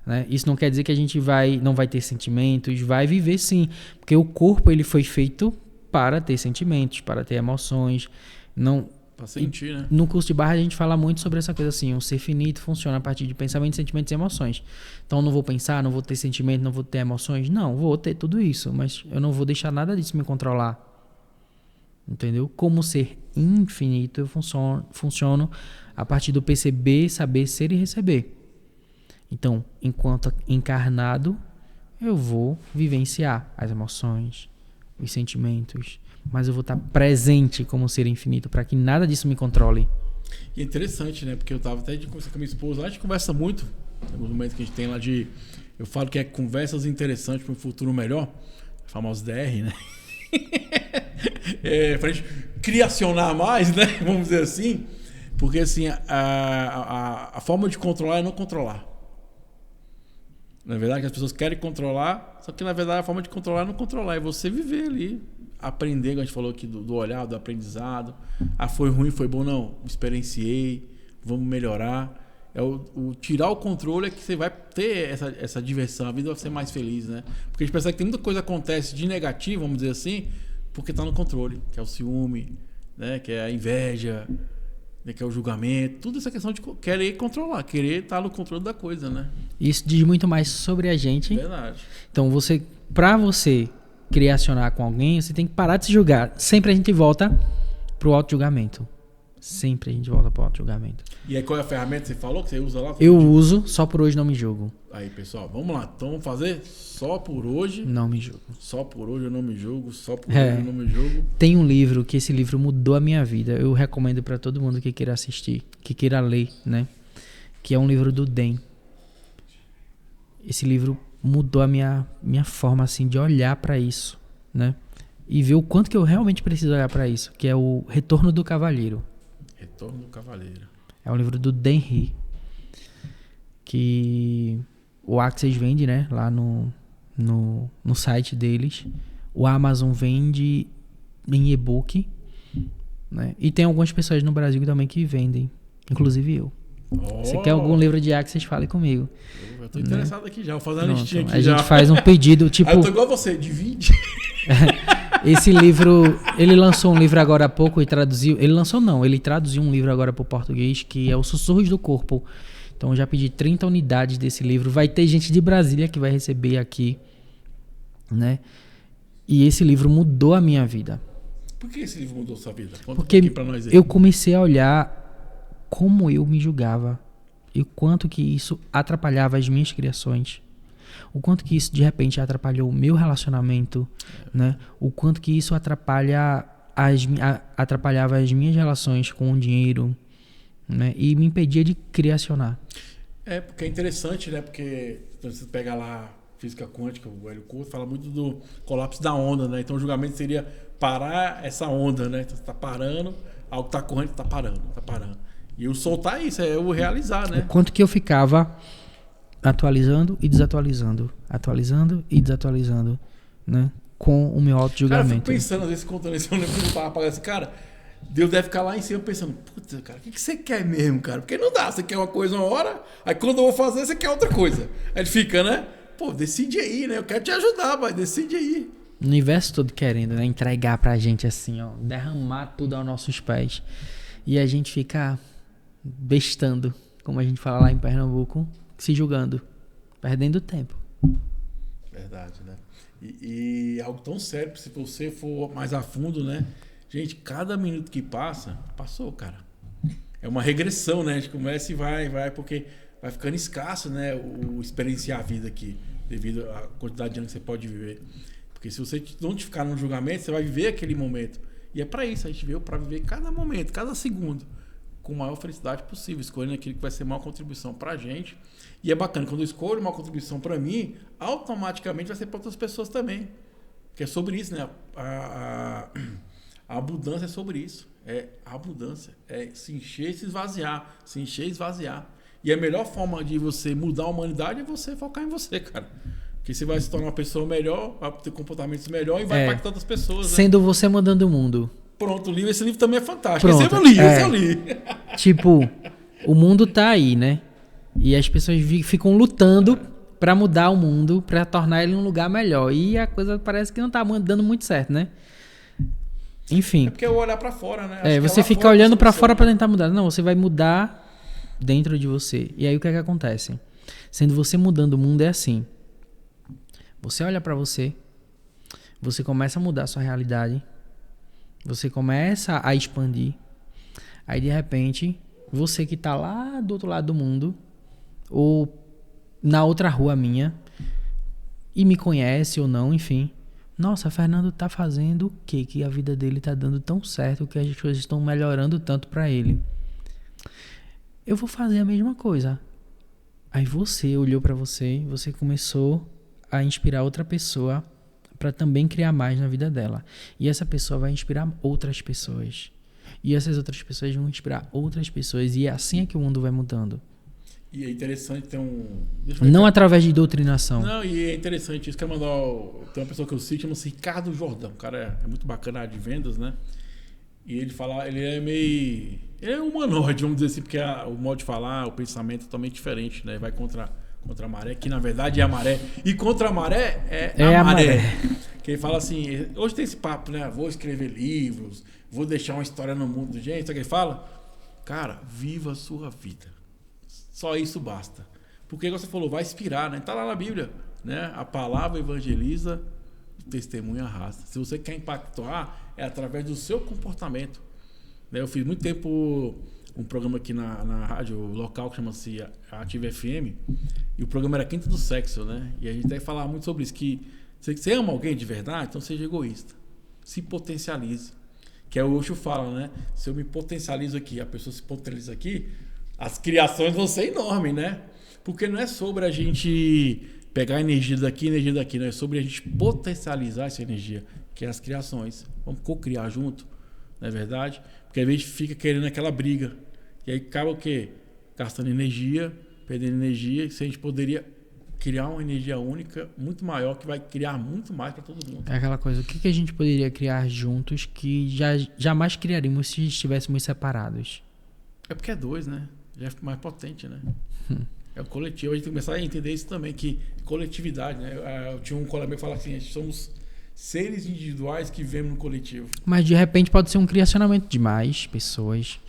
Né? Isso não quer dizer que a gente não vai ter sentimentos, vai viver sim, porque o corpo ele foi feito para ter sentimentos, para ter emoções, não para sentir, né? No curso de barra a gente fala muito sobre essa coisa assim, um ser finito funciona a partir de pensamentos, sentimentos e emoções. Então não vou pensar, não vou ter sentimento, não vou ter emoções, não, vou ter tudo isso, mas eu não vou deixar nada disso me controlar. Entendeu? Como ser infinito eu funciono a partir do perceber, saber, ser e receber. Então, enquanto encarnado, eu vou vivenciar as emoções, os sentimentos, mas eu vou estar presente como ser infinito para que nada disso me controle. E é interessante, né? Porque eu estava até de conversar com a minha esposa, a gente conversa muito, nos momentos que a gente tem lá eu falo que é conversas interessantes para um futuro melhor, famosos DR, né? Para a gente criacionar mais, né? Vamos dizer assim, porque assim, a forma de controlar é não controlar. Na verdade, que as pessoas querem controlar, só que na verdade a forma de controlar é não controlar, é você viver ali, aprender, como a gente falou aqui do olhar, do aprendizado. Foi ruim, foi bom, não, experienciei, vamos melhorar. O tirar o controle é que você vai ter essa diversão, a vida vai ser mais feliz, né? Porque a gente pensa que tem muita coisa que acontece de negativo, vamos dizer assim, porque está no controle, que é o ciúme, né? Que é a inveja, que é o julgamento, tudo essa questão de querer controlar, querer estar no controle da coisa, né? Isso diz muito mais sobre a gente. Verdade. Então, para você criacionar com alguém, você tem que parar de se julgar. Sempre a gente volta pro auto-julgamento. Sempre a gente volta pro auto-julgamento. E aí, qual é a ferramenta que você falou que você usa lá? Eu uso, só por hoje não me julgo. Aí, pessoal, vamos lá. Então, vamos fazer só por hoje. Não me julgo. Só por hoje eu não me julgo. Só por hoje eu não me julgo. Tem um livro que esse livro mudou a minha vida. Eu recomendo para todo mundo que queira assistir, que queira ler, né? Que é um livro do Den. Esse livro mudou a minha forma assim de olhar para isso, né? E ver o quanto que eu realmente preciso olhar para isso, que é o Retorno do Cavalheiro. Retorno do Cavaleiro. É um livro do Dan He, que o Access vende, né, lá no site deles. O Amazon vende em e-book, né? E tem algumas pessoas no Brasil também que vendem, inclusive eu. Se quer algum livro de Access, fale comigo. Eu tô interessado aqui já, vou fazer uma listinha aqui. A gente faz um pedido, tipo... eu tô igual você, divide. Esse livro, ele lançou um livro agora há pouco e traduziu... Ele traduziu um livro agora para o português, que é o Sussurros do Corpo. Então eu já pedi 30 unidades desse livro. Vai ter gente de Brasília que vai receber aqui, né? E esse livro mudou a minha vida. Por que esse livro mudou sua vida? Conta Porque um pouquinho pra nós aí. Eu comecei a olhar como eu me julgava e o quanto que isso atrapalhava as minhas criações. O quanto que isso de repente atrapalhou o meu relacionamento, né? O quanto que isso atrapalhava as minhas relações com o dinheiro, né? E me impedia de criacionar. Porque é interessante, né? Porque você pega lá física quântica, o Hélio Couto fala muito do colapso da onda, né? Então o julgamento seria parar essa onda, né? Então você está parando, algo está correndo, está parando. E o soltar isso, é o realizar, né? O quanto que eu ficava atualizando e desatualizando, atualizando e desatualizando, né? Com o meu Cara, eu auto-julgamento. fico pensando, às vezes, contando isso, eu lembro que eu falava assim, cara, Deus deve ficar lá em cima pensando, puta, cara, o que você quer mesmo, cara? Porque não dá, você quer uma coisa uma hora, aí quando eu vou fazer, você quer outra coisa. Aí ele fica, né? Pô, decide aí, né? Eu quero te ajudar, mas decide aí. O universo todo querendo, né? Entregar pra gente assim, ó, derramar tudo aos nossos pés. E a gente fica bestando, como a gente fala lá em Pernambuco, se julgando, perdendo tempo. Verdade, né? E algo tão sério, se você for mais a fundo, né? Gente, cada minuto que passa, passou, cara. É uma regressão, né? A gente começa e vai, porque vai ficando escasso, né? O experienciar a vida aqui, devido à quantidade de anos que você pode viver. Porque se você não te ficar no julgamento, você vai viver aquele momento. E é para isso, a gente veio para viver cada momento, cada segundo, com a maior felicidade possível, escolhendo aquilo que vai ser maior contribuição pra gente. E é bacana, quando eu escolho uma contribuição para mim, automaticamente vai ser para outras pessoas também. Que é sobre isso, né? A abundância é sobre isso. É a abundância. É se encher e se esvaziar. Se encher e esvaziar. E a melhor forma de você mudar a humanidade é você focar em você, cara. Porque você vai se tornar uma pessoa melhor, vai ter comportamentos melhores e vai impactar outras pessoas. Né? Sendo você mandando o mundo. Pronto, o livro, esse livro também é fantástico. Pronto, Esse eu li. Tipo, o mundo tá aí, né? E as pessoas ficam lutando pra mudar o mundo, pra tornar ele um lugar melhor. E a coisa parece que não tá dando muito certo, né? Enfim. É porque eu olhar pra fora, né? Você fica olhando pra fora pra tentar mudar. Não, você vai mudar dentro de você. E aí o que é que acontece? Sendo você mudando o mundo é assim. Você olha pra você, você começa a mudar a sua realidade, você começa a expandir. Aí de repente, você que tá lá do outro lado do mundo, ou na outra rua minha, e me conhece ou não, enfim. Nossa, Fernando tá fazendo o quê? Que a vida dele tá dando tão certo, que as coisas estão melhorando tanto pra ele. Eu vou fazer a mesma coisa. Aí você olhou pra você, você começou a inspirar outra pessoa para também criar mais na vida dela. E essa pessoa vai inspirar outras pessoas. E essas outras pessoas vão inspirar outras pessoas. E é assim que o mundo vai mudando. E é interessante ter Não através de doutrinação. Não, e é interessante isso. Quero mandar. Tem uma pessoa que eu cito, chama-se Ricardo Jordão. O cara é muito bacana de vendas, né? E ele fala, ele é meio. Ele é humanoide, vamos dizer assim, porque o modo de falar, o pensamento é totalmente diferente, né? Vai contra a maré, que na verdade é a maré. E contra a maré é a maré. Que ele fala assim, hoje tem esse papo, né? Vou escrever livros, vou deixar uma história no mundo. Gente, sabe o que ele fala? Cara, viva a sua vida. Só isso basta. Porque você falou, vai inspirar, né? Tá lá na Bíblia, né? A palavra evangeliza, o testemunho arrasta. Se você quer impactar, é através do seu comportamento. Eu fiz muito tempo um programa aqui na rádio local que chama-se Ativa FM, e o programa era Quinta do Sexo, né? E a gente até falava muito sobre isso, que você ama alguém de verdade, então seja egoísta. Se potencialize. Que é o Osho fala, né? Se eu me potencializo aqui, a pessoa se potencializa aqui, as criações vão ser enormes, né? Porque não é sobre a gente pegar energia daqui, não é sobre a gente potencializar essa energia, que é as criações. Vamos co-criar junto, não é verdade? Porque às vezes fica querendo aquela briga. E aí acaba o quê? Gastando energia, perdendo energia, se a gente poderia criar uma energia única, muito maior, que vai criar muito mais para todo mundo. É aquela coisa, o que a gente poderia criar juntos que jamais criaríamos se estivéssemos separados? É porque é dois, né? Já é mais potente, né? É o coletivo. A gente tem que começar a entender isso também, que coletividade, né? Eu tinha um colega meu que falava assim, somos seres individuais que vivemos no coletivo. Mas de repente pode ser um criacionamento de mais pessoas,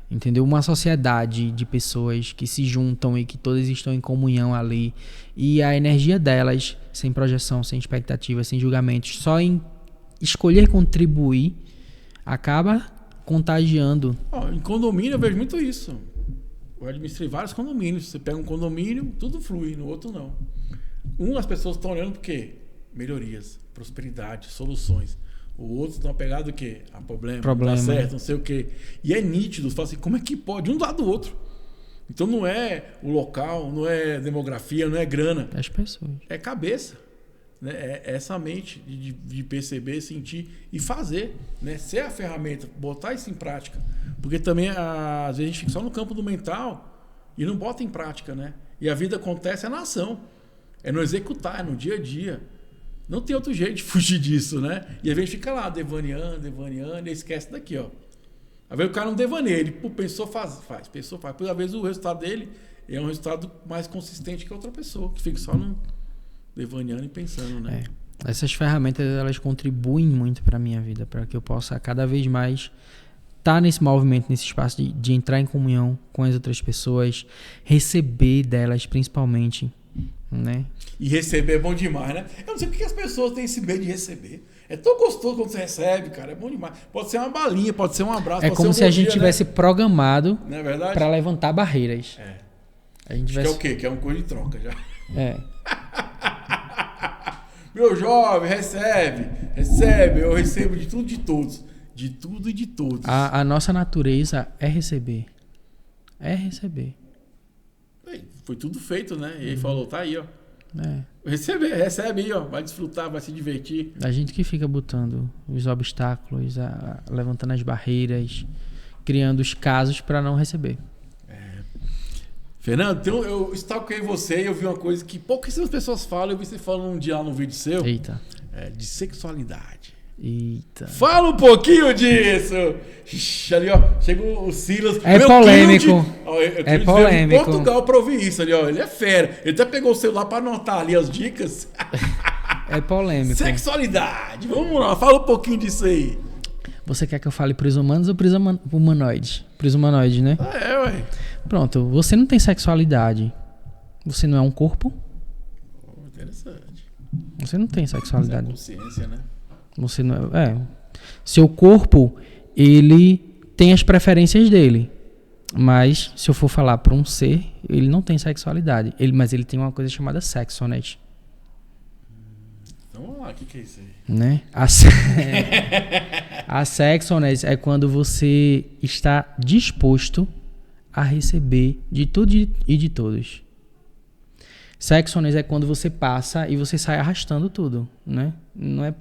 entendeu? Uma sociedade de pessoas que se juntam e que todas estão em comunhão ali, e a energia delas, sem projeção, sem expectativa, sem julgamentos, só em escolher contribuir, acaba contagiando. Em condomínio eu vejo muito isso. Eu administrei vários condomínios. Você pega um condomínio, tudo flui, no outro não. As pessoas estão olhando por quê? Melhorias, prosperidade, soluções. O outro estão apegados o quê? A problema, não dá certo, não sei o quê. E é nítido, você fala assim, como é que pode? Um do lado do outro. Então não é o local, não é demografia, não é grana. As pessoas. É cabeça. Né? É essa mente de perceber, sentir e fazer. Né? Ser a ferramenta, botar isso em prática. Porque também, às vezes, a gente fica só no campo do mental e não bota em prática, né? E a vida acontece na ação. É no executar, é no dia a dia. Não tem outro jeito de fugir disso, né? E às vezes fica lá, devaneando, e esquece daqui, ó. Às vezes o cara não devaneia, ele pensou, faz. Pensou, faz. Às vezes o resultado dele é um resultado mais consistente que a outra pessoa, que fica só no devaneando e pensando, né? Essas ferramentas, elas contribuem muito para a minha vida, para que eu possa cada vez mais estar nesse movimento, nesse espaço de entrar em comunhão com as outras pessoas, receber delas principalmente, né? E receber é bom demais, né? Eu não sei porque as pessoas têm esse medo de receber. É tão gostoso quando você recebe, cara. É bom demais. Pode ser uma balinha, pode ser um abraço. É como se a gente tivesse programado para levantar barreiras. A gente que é o quê? Que é uma coisa de troca já. É. Meu jovem, recebe. Eu recebo de tudo, de todos. De tudo e de todos. A nossa natureza é receber. É receber. Foi tudo feito, né? E ele falou, tá aí, ó. Recebe aí, ó. Vai desfrutar, vai se divertir. A gente que fica botando os obstáculos, levantando as barreiras, criando os casos para não receber. Fernando, então eu stalkei você e eu vi uma coisa que pouquíssimas pessoas falam. Eu vi você falando um dia lá no vídeo seu. Eita. De sexualidade. Eita. Fala um pouquinho disso. Ali, ó. Chega o Silas. É polêmico. É polêmico. Em Portugal pra ouvir isso ali, ó. Ele é fera. Ele até pegou o celular pra anotar ali as dicas. É polêmico. Sexualidade. Vamos lá, fala um pouquinho disso aí. Você quer que eu fale pros humanos ou pros humanoides? Pros humanoides, né? Ué. Pronto, você não tem sexualidade. Você não é um corpo. Interessante. Você não tem sexualidade. Isso é consciência, né? Você não é. Seu corpo, ele tem as preferências dele. Mas, se eu for falar para um ser, ele não tem sexualidade. Mas ele tem uma coisa chamada sexualness. Então vamos lá, o que é isso aí? Né? A sexualness é quando você está disposto a receber de tudo e de todos. Sexualness é quando você passa e você sai arrastando tudo, né? Não é...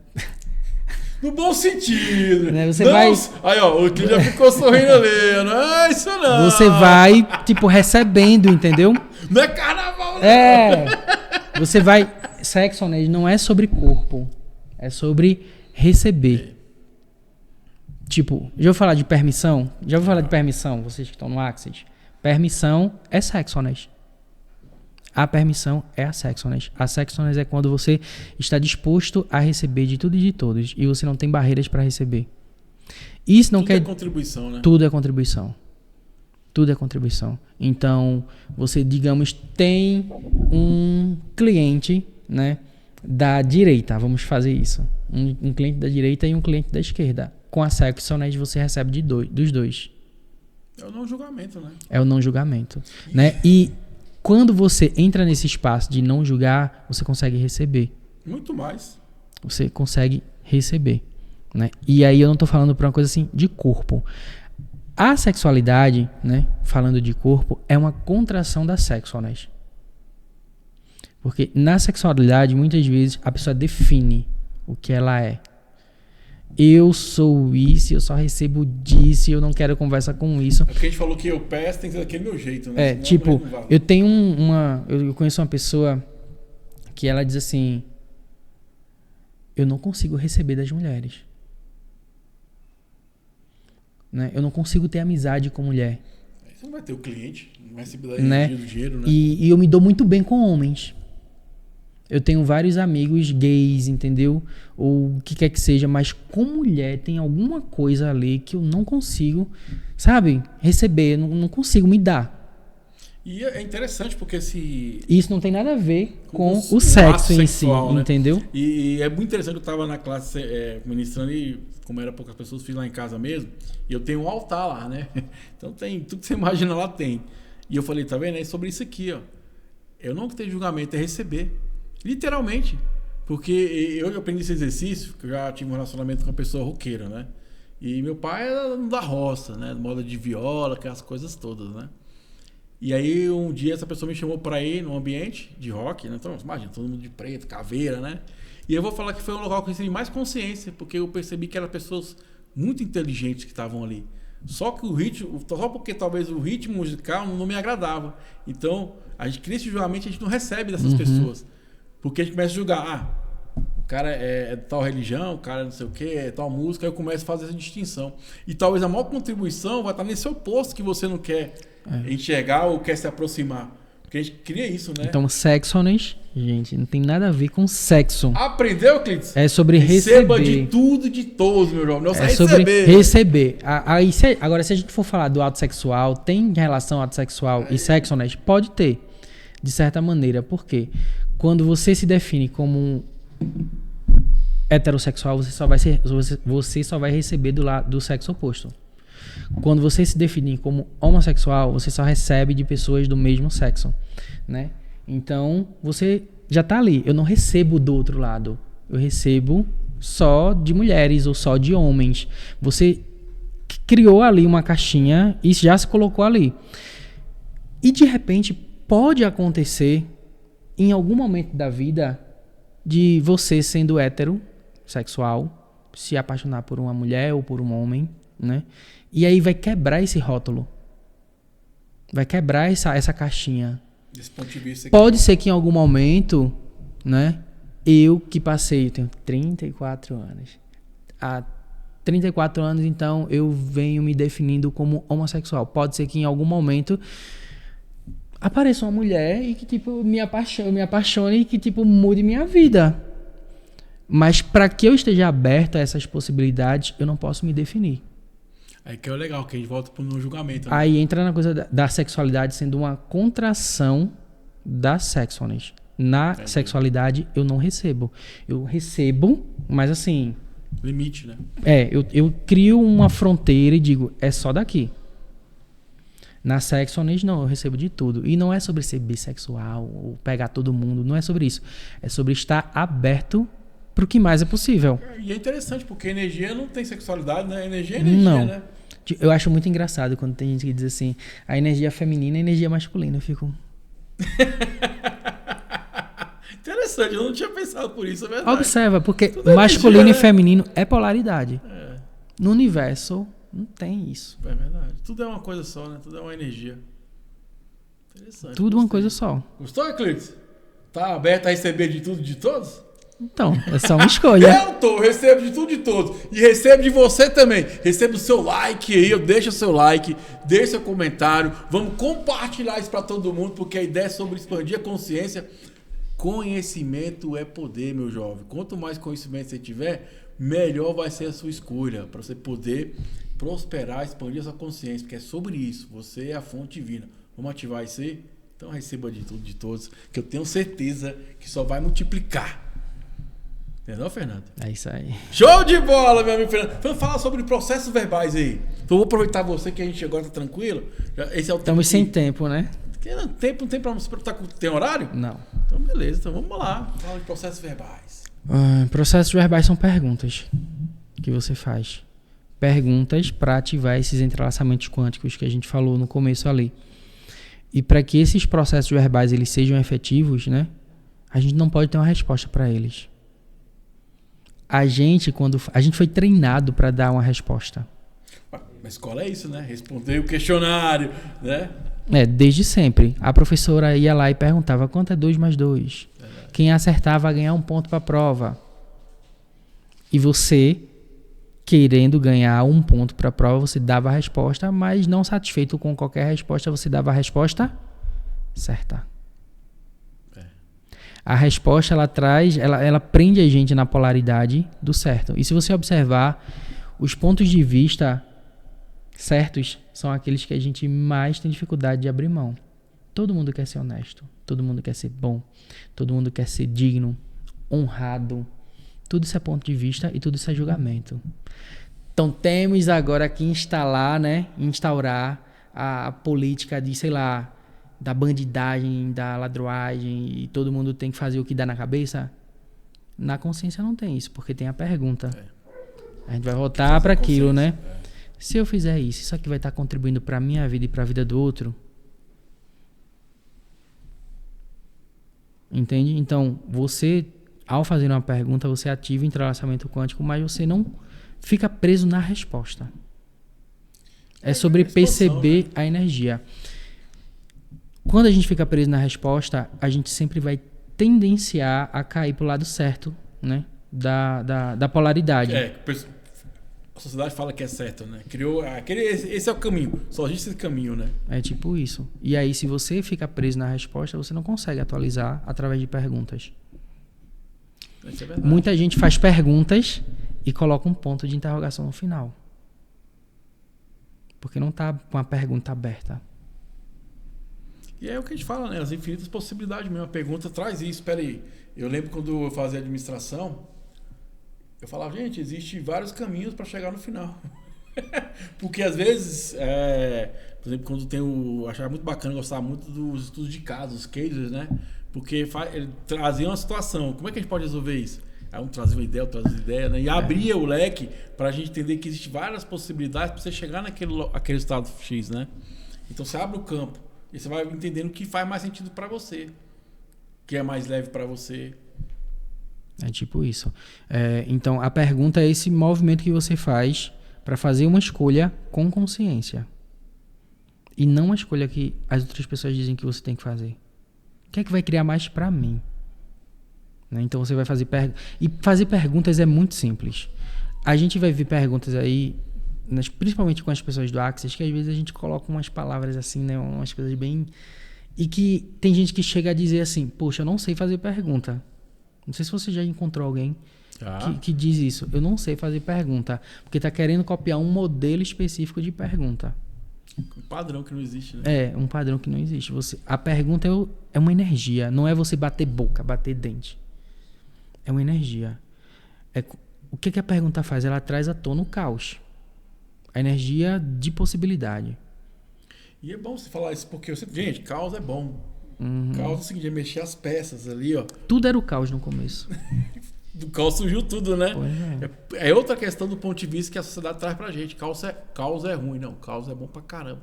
No bom sentido. Né? Você não, vai... Aí, ó, o que já ficou sorrindo ali. Não é isso, não. Você vai, tipo, recebendo, entendeu? Não é carnaval, não. Você vai... Sexualness não é sobre corpo. É sobre receber. Tipo, já vou falar de permissão? Já vou falar de permissão, vocês que estão no Axis. Permissão é sexualness. A permissão é a sexualness. A sexualness é quando você está disposto a receber de tudo e de todos e você não tem barreiras para receber. Isso não tudo é contribuição, né? Tudo é contribuição. Tudo é contribuição. Então, você, digamos, tem um cliente, né, da direita. Vamos fazer isso. Um cliente da direita e um cliente da esquerda. Com a sexualness você recebe dos dois. É o não julgamento, né? É o não julgamento, né? E quando você entra nesse espaço de não julgar, você consegue receber. Muito mais. Você consegue receber, né? E aí eu não tô falando pra uma coisa assim de corpo. A sexualidade, né? Falando de corpo, é uma contração da sexualness. Porque na sexualidade, muitas vezes, a pessoa define o que ela é. Eu sou isso, eu só recebo disso, eu não quero conversar com isso. É porque a gente falou que eu peço, tem que ser daquele meu jeito, né? Senão Tipo, vale. eu tenho eu conheço uma pessoa que ela diz assim: eu não consigo receber das mulheres. Né? Eu não consigo ter amizade com mulher. Você não vai ter o cliente, não vai receber né? dinheiro, né? E eu me dou muito bem com homens. Eu tenho vários amigos gays, entendeu? Ou o que quer que seja, mas com mulher tem alguma coisa ali que eu não consigo, sabe? Receber, não consigo me dar. E é interessante porque isso não tem nada a ver com o sexo em sexual, si, né? Entendeu? E é muito interessante, eu estava na classe ministrando e, como era poucas pessoas, fiz lá em casa mesmo, e eu tenho um altar lá, né? Então tem, tudo que você imagina lá tem. E eu falei, tá vendo? É sobre isso aqui, ó. Eu não tenho julgamento, é receber. Literalmente. Porque eu aprendi esse exercício, que eu já tive um relacionamento com uma pessoa roqueira, né? E meu pai era da roça, né? Moda de viola, aquelas coisas todas, né? E aí um dia essa pessoa me chamou pra ir num ambiente de rock, né? Então, imagina, todo mundo de preto, caveira, né? E eu vou falar que foi um local que eu recebi mais consciência, porque eu percebi que eram pessoas muito inteligentes que estavam ali. Só que o ritmo, só porque talvez o ritmo musical não me agradava. Então, a gente cria esse julgamento, a gente não recebe dessas pessoas. Porque a gente começa a julgar, o cara é de tal religião, o cara não sei o que, é tal música, aí eu começo a fazer essa distinção. E talvez a maior contribuição vai estar nesse oposto que você não quer enxergar ou quer se aproximar. Porque a gente cria isso, né? Então, sexones, gente, não tem nada a ver com sexo. Aprendeu, Clitz? É sobre Receba receber. de tudo e de todos, meu jovem. Não É é sobre receber. receber. Agora, se a gente for falar do ato sexual, tem relação ato sexual e sexo honesto? Pode ter, de certa maneira. Por quê? Quando você se define como um heterossexual, você só vai receber do sexo oposto. Quando você se definir como homossexual, você só recebe de pessoas do mesmo sexo, né? Então, você já tá ali. Eu não recebo do outro lado. Eu recebo só de mulheres ou só de homens. Você criou ali uma caixinha e já se colocou ali. E, de repente, pode acontecer, em algum momento da vida, de você, sendo heterossexual, se apaixonar por uma mulher ou por um homem, né? E aí vai quebrar esse rótulo. Vai quebrar essa caixinha. Desse ponto de vista aqui. Pode ser que em algum momento, né? Eu tenho 34 anos. Há 34 anos, então, eu venho me definindo como homossexual. Pode ser que em algum momento apareça uma mulher e que, tipo, me apaixone e que, tipo, mude minha vida. Mas para que eu esteja aberto a essas possibilidades, eu não posso me definir. Aí que é o legal, que a gente volta para um julgamento. Né? Aí entra na coisa da sexualidade sendo uma contração da sexualness. Na sexualidade, eu não recebo. Eu recebo, mas assim... Limite, né? Eu crio uma fronteira e digo, é só daqui. Na sexualness, não, eu recebo de tudo. E não é sobre ser bissexual ou pegar todo mundo, não é sobre isso. É sobre estar aberto pro que mais é possível. E é interessante, porque energia não tem sexualidade, né? Energia é energia, não. né? Eu acho muito engraçado quando tem gente que diz assim, a energia feminina e a energia masculina. Eu fico... Interessante, eu não tinha pensado por isso, é verdade. Observa, porque Tudo masculino energia, e feminino é polaridade. É. No universo, não tem isso. É verdade. Tudo é uma coisa só, né? Tudo é uma energia. Interessante. Tudo gostei. uma coisa só. Gostou, Eclipse? Tá aberto a receber de tudo de todos? Então, é só uma escolha. Eu recebo de tudo de todos. E recebo de você também. Recebo o seu like aí, deixa o seu like, deixa seu comentário. Vamos compartilhar isso para todo mundo, porque a ideia é sobre expandir a consciência. Conhecimento é poder, meu jovem. Quanto mais conhecimento você tiver, melhor vai ser a sua escolha. Para você poder prosperar, expandir a sua consciência. Porque é sobre isso. Você é a fonte divina. Vamos ativar isso aí? Então receba de tudo de todos, que eu tenho certeza que só vai multiplicar. Entendeu, Fernando? É isso aí. Show de bola, meu amigo Fernando. Vamos falar sobre processos verbais aí. Então vou aproveitar você que a gente agora tá tranquilo. Esse é o Estamos sem tempo, né? Tempo, não tem pra você. Tem horário? Não. Então beleza, então vamos lá. Fala de processos verbais. Processos verbais são perguntas que você faz. Perguntas para ativar esses entrelaçamentos quânticos que a gente falou no começo ali. E para que esses processos verbais eles sejam efetivos, né? A gente não pode ter uma resposta para eles. A gente foi treinado para dar uma resposta. A escola é isso, né? Responder o questionário, né? Desde sempre. A professora ia lá e perguntava quanto é 2 mais 2. Quem acertava ia ganhar 1 ponto para a prova. E você, querendo ganhar 1 ponto para a prova, você dava a resposta, mas não satisfeito com qualquer resposta, você dava a resposta certa. A resposta, ela prende a gente na polaridade do certo. E se você observar, os pontos de vista certos são aqueles que a gente mais tem dificuldade de abrir mão. Todo mundo quer ser honesto, todo mundo quer ser bom, todo mundo quer ser digno, honrado. Tudo isso é ponto de vista e tudo isso é julgamento. Então temos agora que instaurar a política de, sei lá, da bandidagem, da ladroagem, e todo mundo tem que fazer o que dá na cabeça. Na consciência não tem isso, porque tem a pergunta. A gente vai voltar para aquilo, né? Se eu fizer isso aqui vai estar contribuindo para a minha vida e para a vida do outro? Entende? Então, você, ao fazer uma pergunta, você ativa o entrelaçamento quântico, mas você não fica preso na resposta. É sobre perceber, né, a energia. Quando a gente fica preso na resposta, a gente sempre vai tendenciar a cair pro lado certo, né? Da polaridade. A sociedade fala que é certo, né? Criou esse é o caminho. Só existe esse caminho, né? É tipo isso. E aí, se você fica preso na resposta, você não consegue atualizar através de perguntas. Isso é verdade. Muita gente faz perguntas e coloca um ponto de interrogação no final. Porque não tá com a pergunta aberta. E é o que a gente fala, né? As infinitas possibilidades mesmo. A pergunta traz isso. Espera aí. Eu lembro quando eu fazia administração, eu falava, gente, existem vários caminhos para chegar no final. Porque às vezes, por exemplo, quando eu achava muito bacana, gostava muito dos estudos de casos, os cases, né? Porque ele trazia uma situação. Como é que a gente pode resolver isso? Aí um trazia uma ideia, outro trazia uma ideia, né? E abria o leque para a gente entender que existem várias possibilidades para você chegar aquele estado X, né? Então você abre o campo e você vai entendendo o que faz mais sentido para você, o que é mais leve para você. É tipo isso. Então, a pergunta é esse movimento que você faz para fazer uma escolha com consciência. E não uma escolha que as outras pessoas dizem que você tem que fazer. O que é que vai criar mais para mim? Né? Então, você vai fazer perguntas. E fazer perguntas é muito simples. A gente vai ver perguntas aí, principalmente com as pessoas do Axis, que às vezes a gente coloca umas palavras assim, né? Umas coisas bem... E que tem gente que chega a dizer assim, poxa, eu não sei fazer pergunta. Não sei se você já encontrou alguém que diz isso. Eu não sei fazer pergunta. Porque está querendo copiar um modelo específico de pergunta. Um padrão que não existe, né? É, um padrão que não existe. A pergunta é uma energia. Não é você bater boca, bater dente. É uma energia. O que a pergunta faz? Ela traz à tona o caos. A energia de possibilidade. E é bom você falar isso, porque gente, caos é bom. Uhum. Caos é o seguinte, é mexer as peças ali, ó. Tudo era o caos no começo. Do caos surgiu tudo, né? Pois é outra questão do ponto de vista que a sociedade traz pra gente. Caos é ruim, não. Caos é bom pra caramba.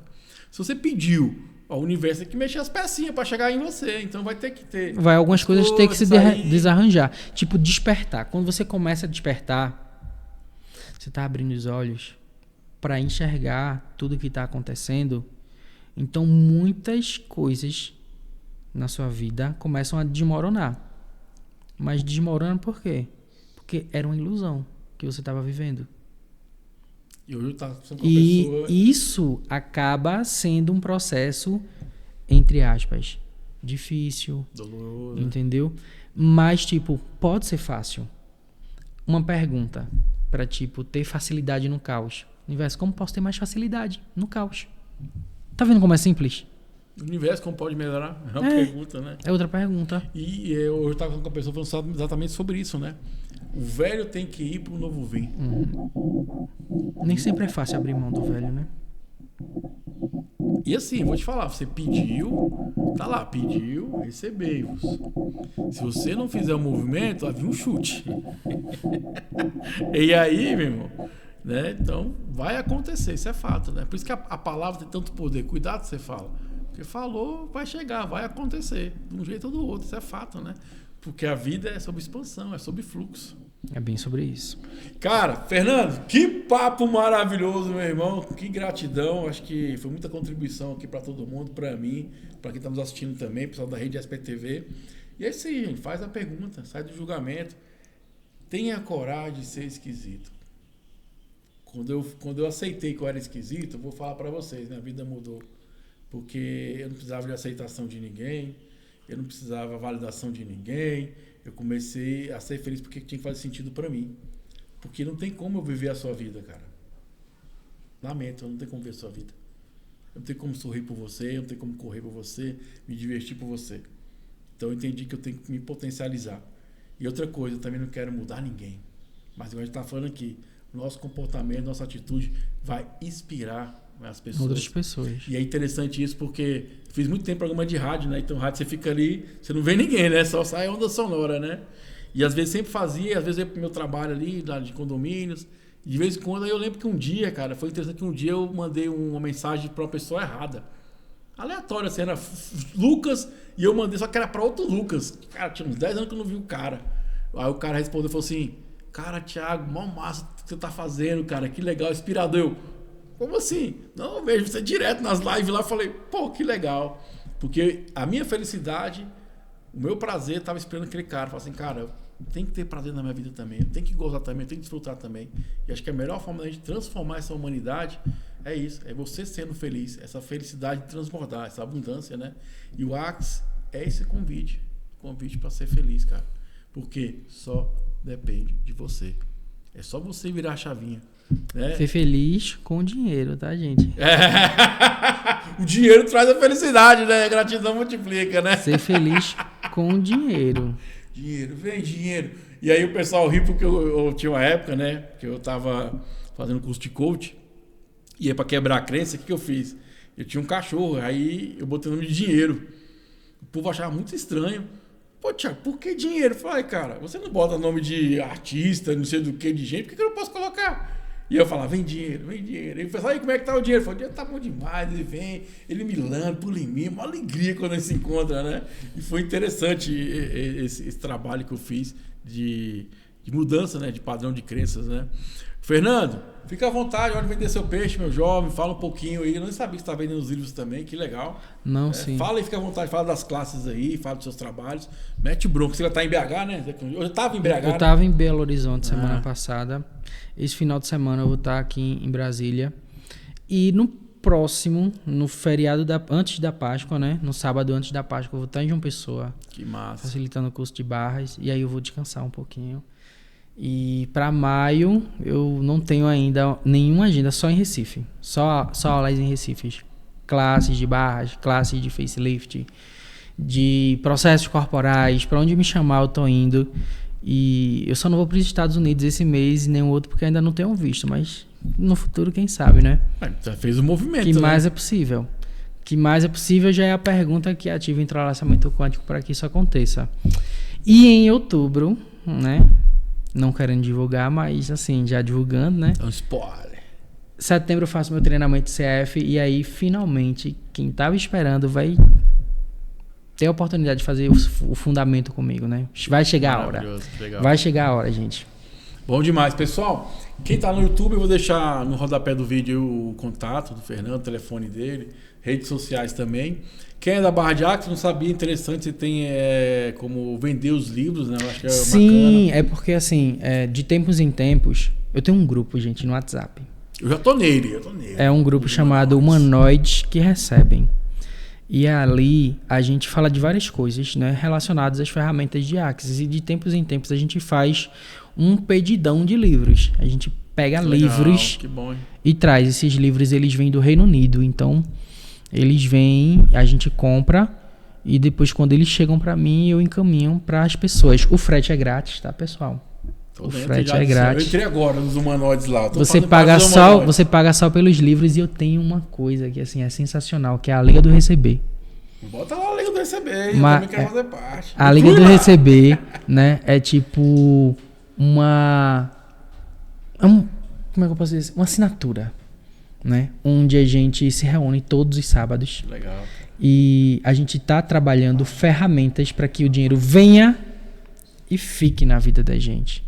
Se você pediu ao universo, tem que mexer as pecinhas pra chegar em você. Então vai ter que ter... Algumas coisas ter que se desarranjar. Tipo, despertar. Quando você começa a despertar, você tá abrindo os olhos pra enxergar tudo que tá acontecendo. Então, muitas coisas na sua vida começam a desmoronar. Mas desmorona por quê? Porque era uma ilusão que você estava vivendo. E hoje tá sendo uma pessoa... isso acaba sendo um processo, entre aspas, difícil, doloroso, entendeu? Mas, tipo, pode ser fácil. Uma pergunta para, tipo, ter facilidade no caos. Universo, como posso ter mais facilidade no caos? Tá vendo como é simples? O universo, como pode melhorar? É uma pergunta, né? É outra pergunta. E eu estava falando com a pessoa falando exatamente sobre isso, né? O velho tem que ir pro novo vir. Nem sempre é fácil abrir mão do velho, né? E assim, vou te falar, você pediu, tá lá, pediu, recebeu. Se você não fizer o movimento, havia um chute. E aí, meu irmão, né? Então, vai acontecer, isso é fato, né? Por isso que a palavra tem tanto poder. Cuidado que você fala. Porque falou, vai chegar, vai acontecer. De um jeito ou do outro, isso é fato, né? Porque a vida é sobre expansão, é sobre fluxo. É bem sobre isso. Cara, Fernando, que papo maravilhoso, meu irmão. Que gratidão. Acho que foi muita contribuição aqui para todo mundo, para mim, para quem está nos assistindo também, pessoal da rede SPTV. E é isso aí, gente. Faz a pergunta, sai do julgamento. Tenha coragem de ser esquisito. Quando eu aceitei que eu era esquisito, eu vou falar para vocês, minha vida mudou. Porque eu não precisava de aceitação de ninguém, eu não precisava validação de ninguém. Eu comecei a ser feliz porque tinha que fazer sentido pra mim. Porque não tem como eu viver a sua vida, cara. Lamento, eu não tenho como ver a sua vida. Eu não tenho como sorrir por você, eu não tenho como correr por você, me divertir por você. Então eu entendi que eu tenho que me potencializar. E outra coisa, eu também não quero mudar ninguém. Mas igual a gente tá falando aqui, nosso comportamento, nossa atitude vai inspirar as pessoas. Outras pessoas. E é interessante isso porque fiz muito tempo programa de rádio, né? Então rádio você fica ali, você não vê ninguém, né? Só sai onda sonora, né? E às vezes sempre fazia, às vezes eu ia pro meu trabalho ali, lá de condomínios. E de vez em quando eu lembro que um dia, cara, foi interessante que um dia eu mandei uma mensagem pra uma pessoa errada. Aleatória, assim, era Lucas, e eu mandei, só que era pra outro Lucas. Cara, tinha uns 10 anos que eu não vi o cara. Aí o cara respondeu e falou assim: cara, Thiago, mó massa o que você tá fazendo, cara, que legal, inspirador. Como assim? Não, eu vejo você direto nas lives lá. Eu falei, pô, que legal. Porque a minha felicidade, o meu prazer estava esperando aquele cara. Eu falei assim, cara, eu tenho que ter prazer na minha vida também. Eu tenho que gozar também, eu tenho que desfrutar também. E acho que a melhor forma da gente transformar essa humanidade é isso. É você sendo feliz. Essa felicidade de transbordar, essa abundância, né? E o Axis é esse convite. Convite para ser feliz, cara. Porque só depende de você. É só você virar a chavinha. Né? Ser feliz com dinheiro, tá, gente? O dinheiro traz a felicidade, né? A gratidão multiplica, né? Ser feliz com dinheiro. Dinheiro, vem dinheiro. E aí o pessoal ri porque eu tinha uma época, né? Que eu tava fazendo curso de coach. E aí pra quebrar a crença, o que eu fiz? Eu tinha um cachorro, aí eu botei o nome de dinheiro. O povo achava muito estranho. Pô, Thiago, por que dinheiro? Eu falei, cara, você não bota nome de artista, não sei do que, de gente, por que eu não posso colocar? E eu falava, vem dinheiro, vem dinheiro. E o pessoal, aí como é que tá o dinheiro? Eu falei, o dinheiro tá bom demais, ele vem, ele me landa, pula em mim, uma alegria quando ele se encontra, né? E foi interessante esse trabalho que eu fiz de mudança, né? De padrão de crenças, né? Fernando, fica à vontade, onde vender seu peixe, meu jovem, fala um pouquinho aí. Eu não sabia que você está vendendo os livros também, que legal. Não, sim. Fala e fica à vontade, fala das classes aí, fala dos seus trabalhos. Mete bronco, você já está em BH, né? Eu estava em BH. Eu estava em Belo Horizonte semana passada. Esse final de semana eu vou estar aqui em Brasília. E no próximo, no feriado antes da Páscoa, né? No sábado antes da Páscoa, eu vou estar em João Pessoa. Que massa. Facilitando o curso de barras. E aí eu vou descansar um pouquinho. E para maio eu não tenho ainda nenhuma agenda, só em Recife. Só aulas em Recife. Classes de barras, classes de facelift, de processos corporais. Para onde me chamar eu tô indo. E eu só não vou para os Estados Unidos esse mês e nenhum outro porque ainda não tenho visto. Mas no futuro, quem sabe, né? Já fez o movimento, que né? mais é possível? Que mais é possível já é a pergunta que ativa o entrelaçamento quântico para que isso aconteça. E em outubro, né? Não querendo divulgar, mas assim, já divulgando, né? É um spoiler. Setembro eu faço meu treinamento de CF e aí, finalmente, quem tava esperando vai ter a oportunidade de fazer o fundamento comigo, né? Vai chegar a hora. Legal. Vai chegar a hora, gente. Bom demais, pessoal. Quem tá no YouTube, eu vou deixar no rodapé do vídeo o contato do Fernando, o telefone dele, redes sociais também. Quem é da Barra de Axis não sabia, interessante, você tem como vender os livros, né? Eu acho que é Sim, bacana. é porque assim, de tempos em tempos, eu tenho um grupo, gente, no WhatsApp. Eu já tô nele. É um grupo chamado Humanoides que Recebem. E ali a gente fala de várias coisas, né, relacionadas às ferramentas de Axis. E de tempos em tempos a gente faz um pedidão de livros. A gente pega livros que bom, hein? E traz. Esses livros, eles vêm do Reino Unido. Então, eles vêm, a gente compra e depois quando eles chegam para mim, eu encaminho para as pessoas. O frete é grátis, tá, pessoal? O frete é grátis. Eu entrei agora nos humanoides lá. Você paga só pelos livros e eu tenho uma coisa que assim é sensacional, que é a Liga do Receber. Bota lá a Liga do Receber, eu também quero fazer parte. A Liga do Receber, né, é tipo como é que eu posso dizer? Uma assinatura, né, onde a gente se reúne todos os sábados. Legal. E a gente tá trabalhando ferramentas para que o dinheiro venha e fique na vida da gente.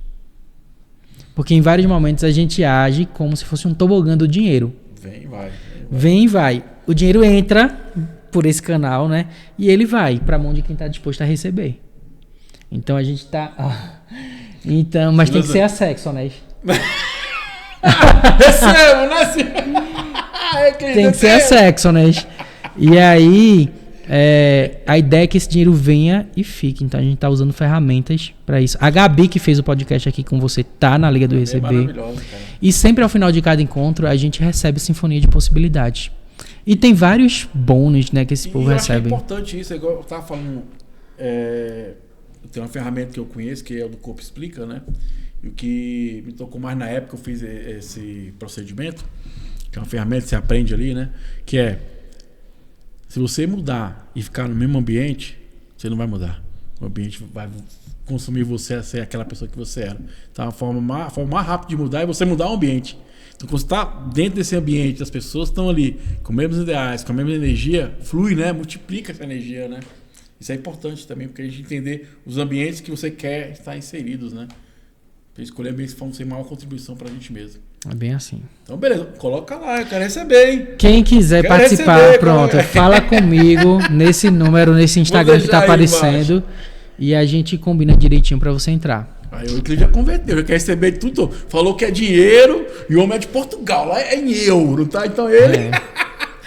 Porque em vários momentos a gente age como se fosse um tobogã do dinheiro. Vem e vai. O dinheiro entra por esse canal, né? E ele vai para a mão de quem está disposto a receber. Então a gente tá... Então, mas tem que ser assexo, né? Recebo, né? Tem que ser assexo, né? E aí... a ideia é que esse dinheiro venha e fique. Então a gente tá usando ferramentas para isso. A Gabi, que fez o podcast aqui com você, tá na Liga do Receber. E sempre ao final de cada encontro a gente recebe sinfonia de possibilidades. E tem vários bônus, né, que esse povo recebe. É importante isso, igual eu tava falando. Tem uma ferramenta que eu conheço, que é o do Corpo Explica, né? E o que me tocou mais na época que eu fiz esse procedimento, que é uma ferramenta que você aprende ali, né? Que é: se você mudar e ficar no mesmo ambiente, você não vai mudar. O ambiente vai consumir você a ser aquela pessoa que você era. Então a forma mais rápida de mudar é você mudar o ambiente. Então quando você está dentro desse ambiente, as pessoas estão ali com os mesmos ideais, com a mesma energia, flui, né? Multiplica essa energia, né? Isso é importante também, porque a gente entender os ambientes que você quer estar inseridos, né? Para escolher ambientes que vão ser maior contribuição para a gente mesmo. É bem assim. Então, beleza. Coloca lá, eu quero receber, hein? Quem quiser Quero participar, receber, pronto, cara. fala comigo nesse número, nesse Instagram que deixar tá aí aparecendo. E a gente combina direitinho pra você entrar. Aí o Euclides já converteu, já quer receber tudo. Falou que é dinheiro e o homem é de Portugal, lá é em euro, tá? Então ele.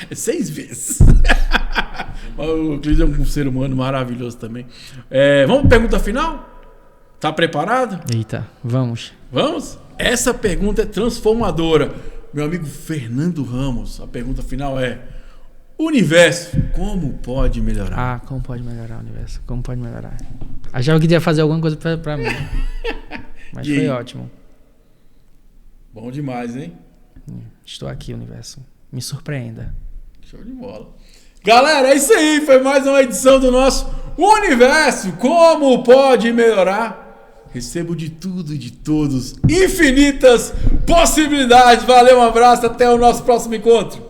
É 6 vezes. O Euclides é um ser humano maravilhoso também. Vamos pra pergunta final? Tá preparado? Eita, vamos. Vamos? Essa pergunta é transformadora. Meu amigo Fernando Ramos, a pergunta final é: o universo, como pode melhorar? Ah, como pode melhorar o universo? Como pode melhorar? Achava que ia fazer alguma coisa pra mim. Mas E foi aí? ótimo. Bom demais, hein? Estou aqui, universo. Me surpreenda. Show de bola. Galera, é isso aí. Foi mais uma edição do nosso Universo, como pode melhorar? Recebo de tudo e de todos infinitas possibilidades. Valeu, um abraço. Até o nosso próximo encontro.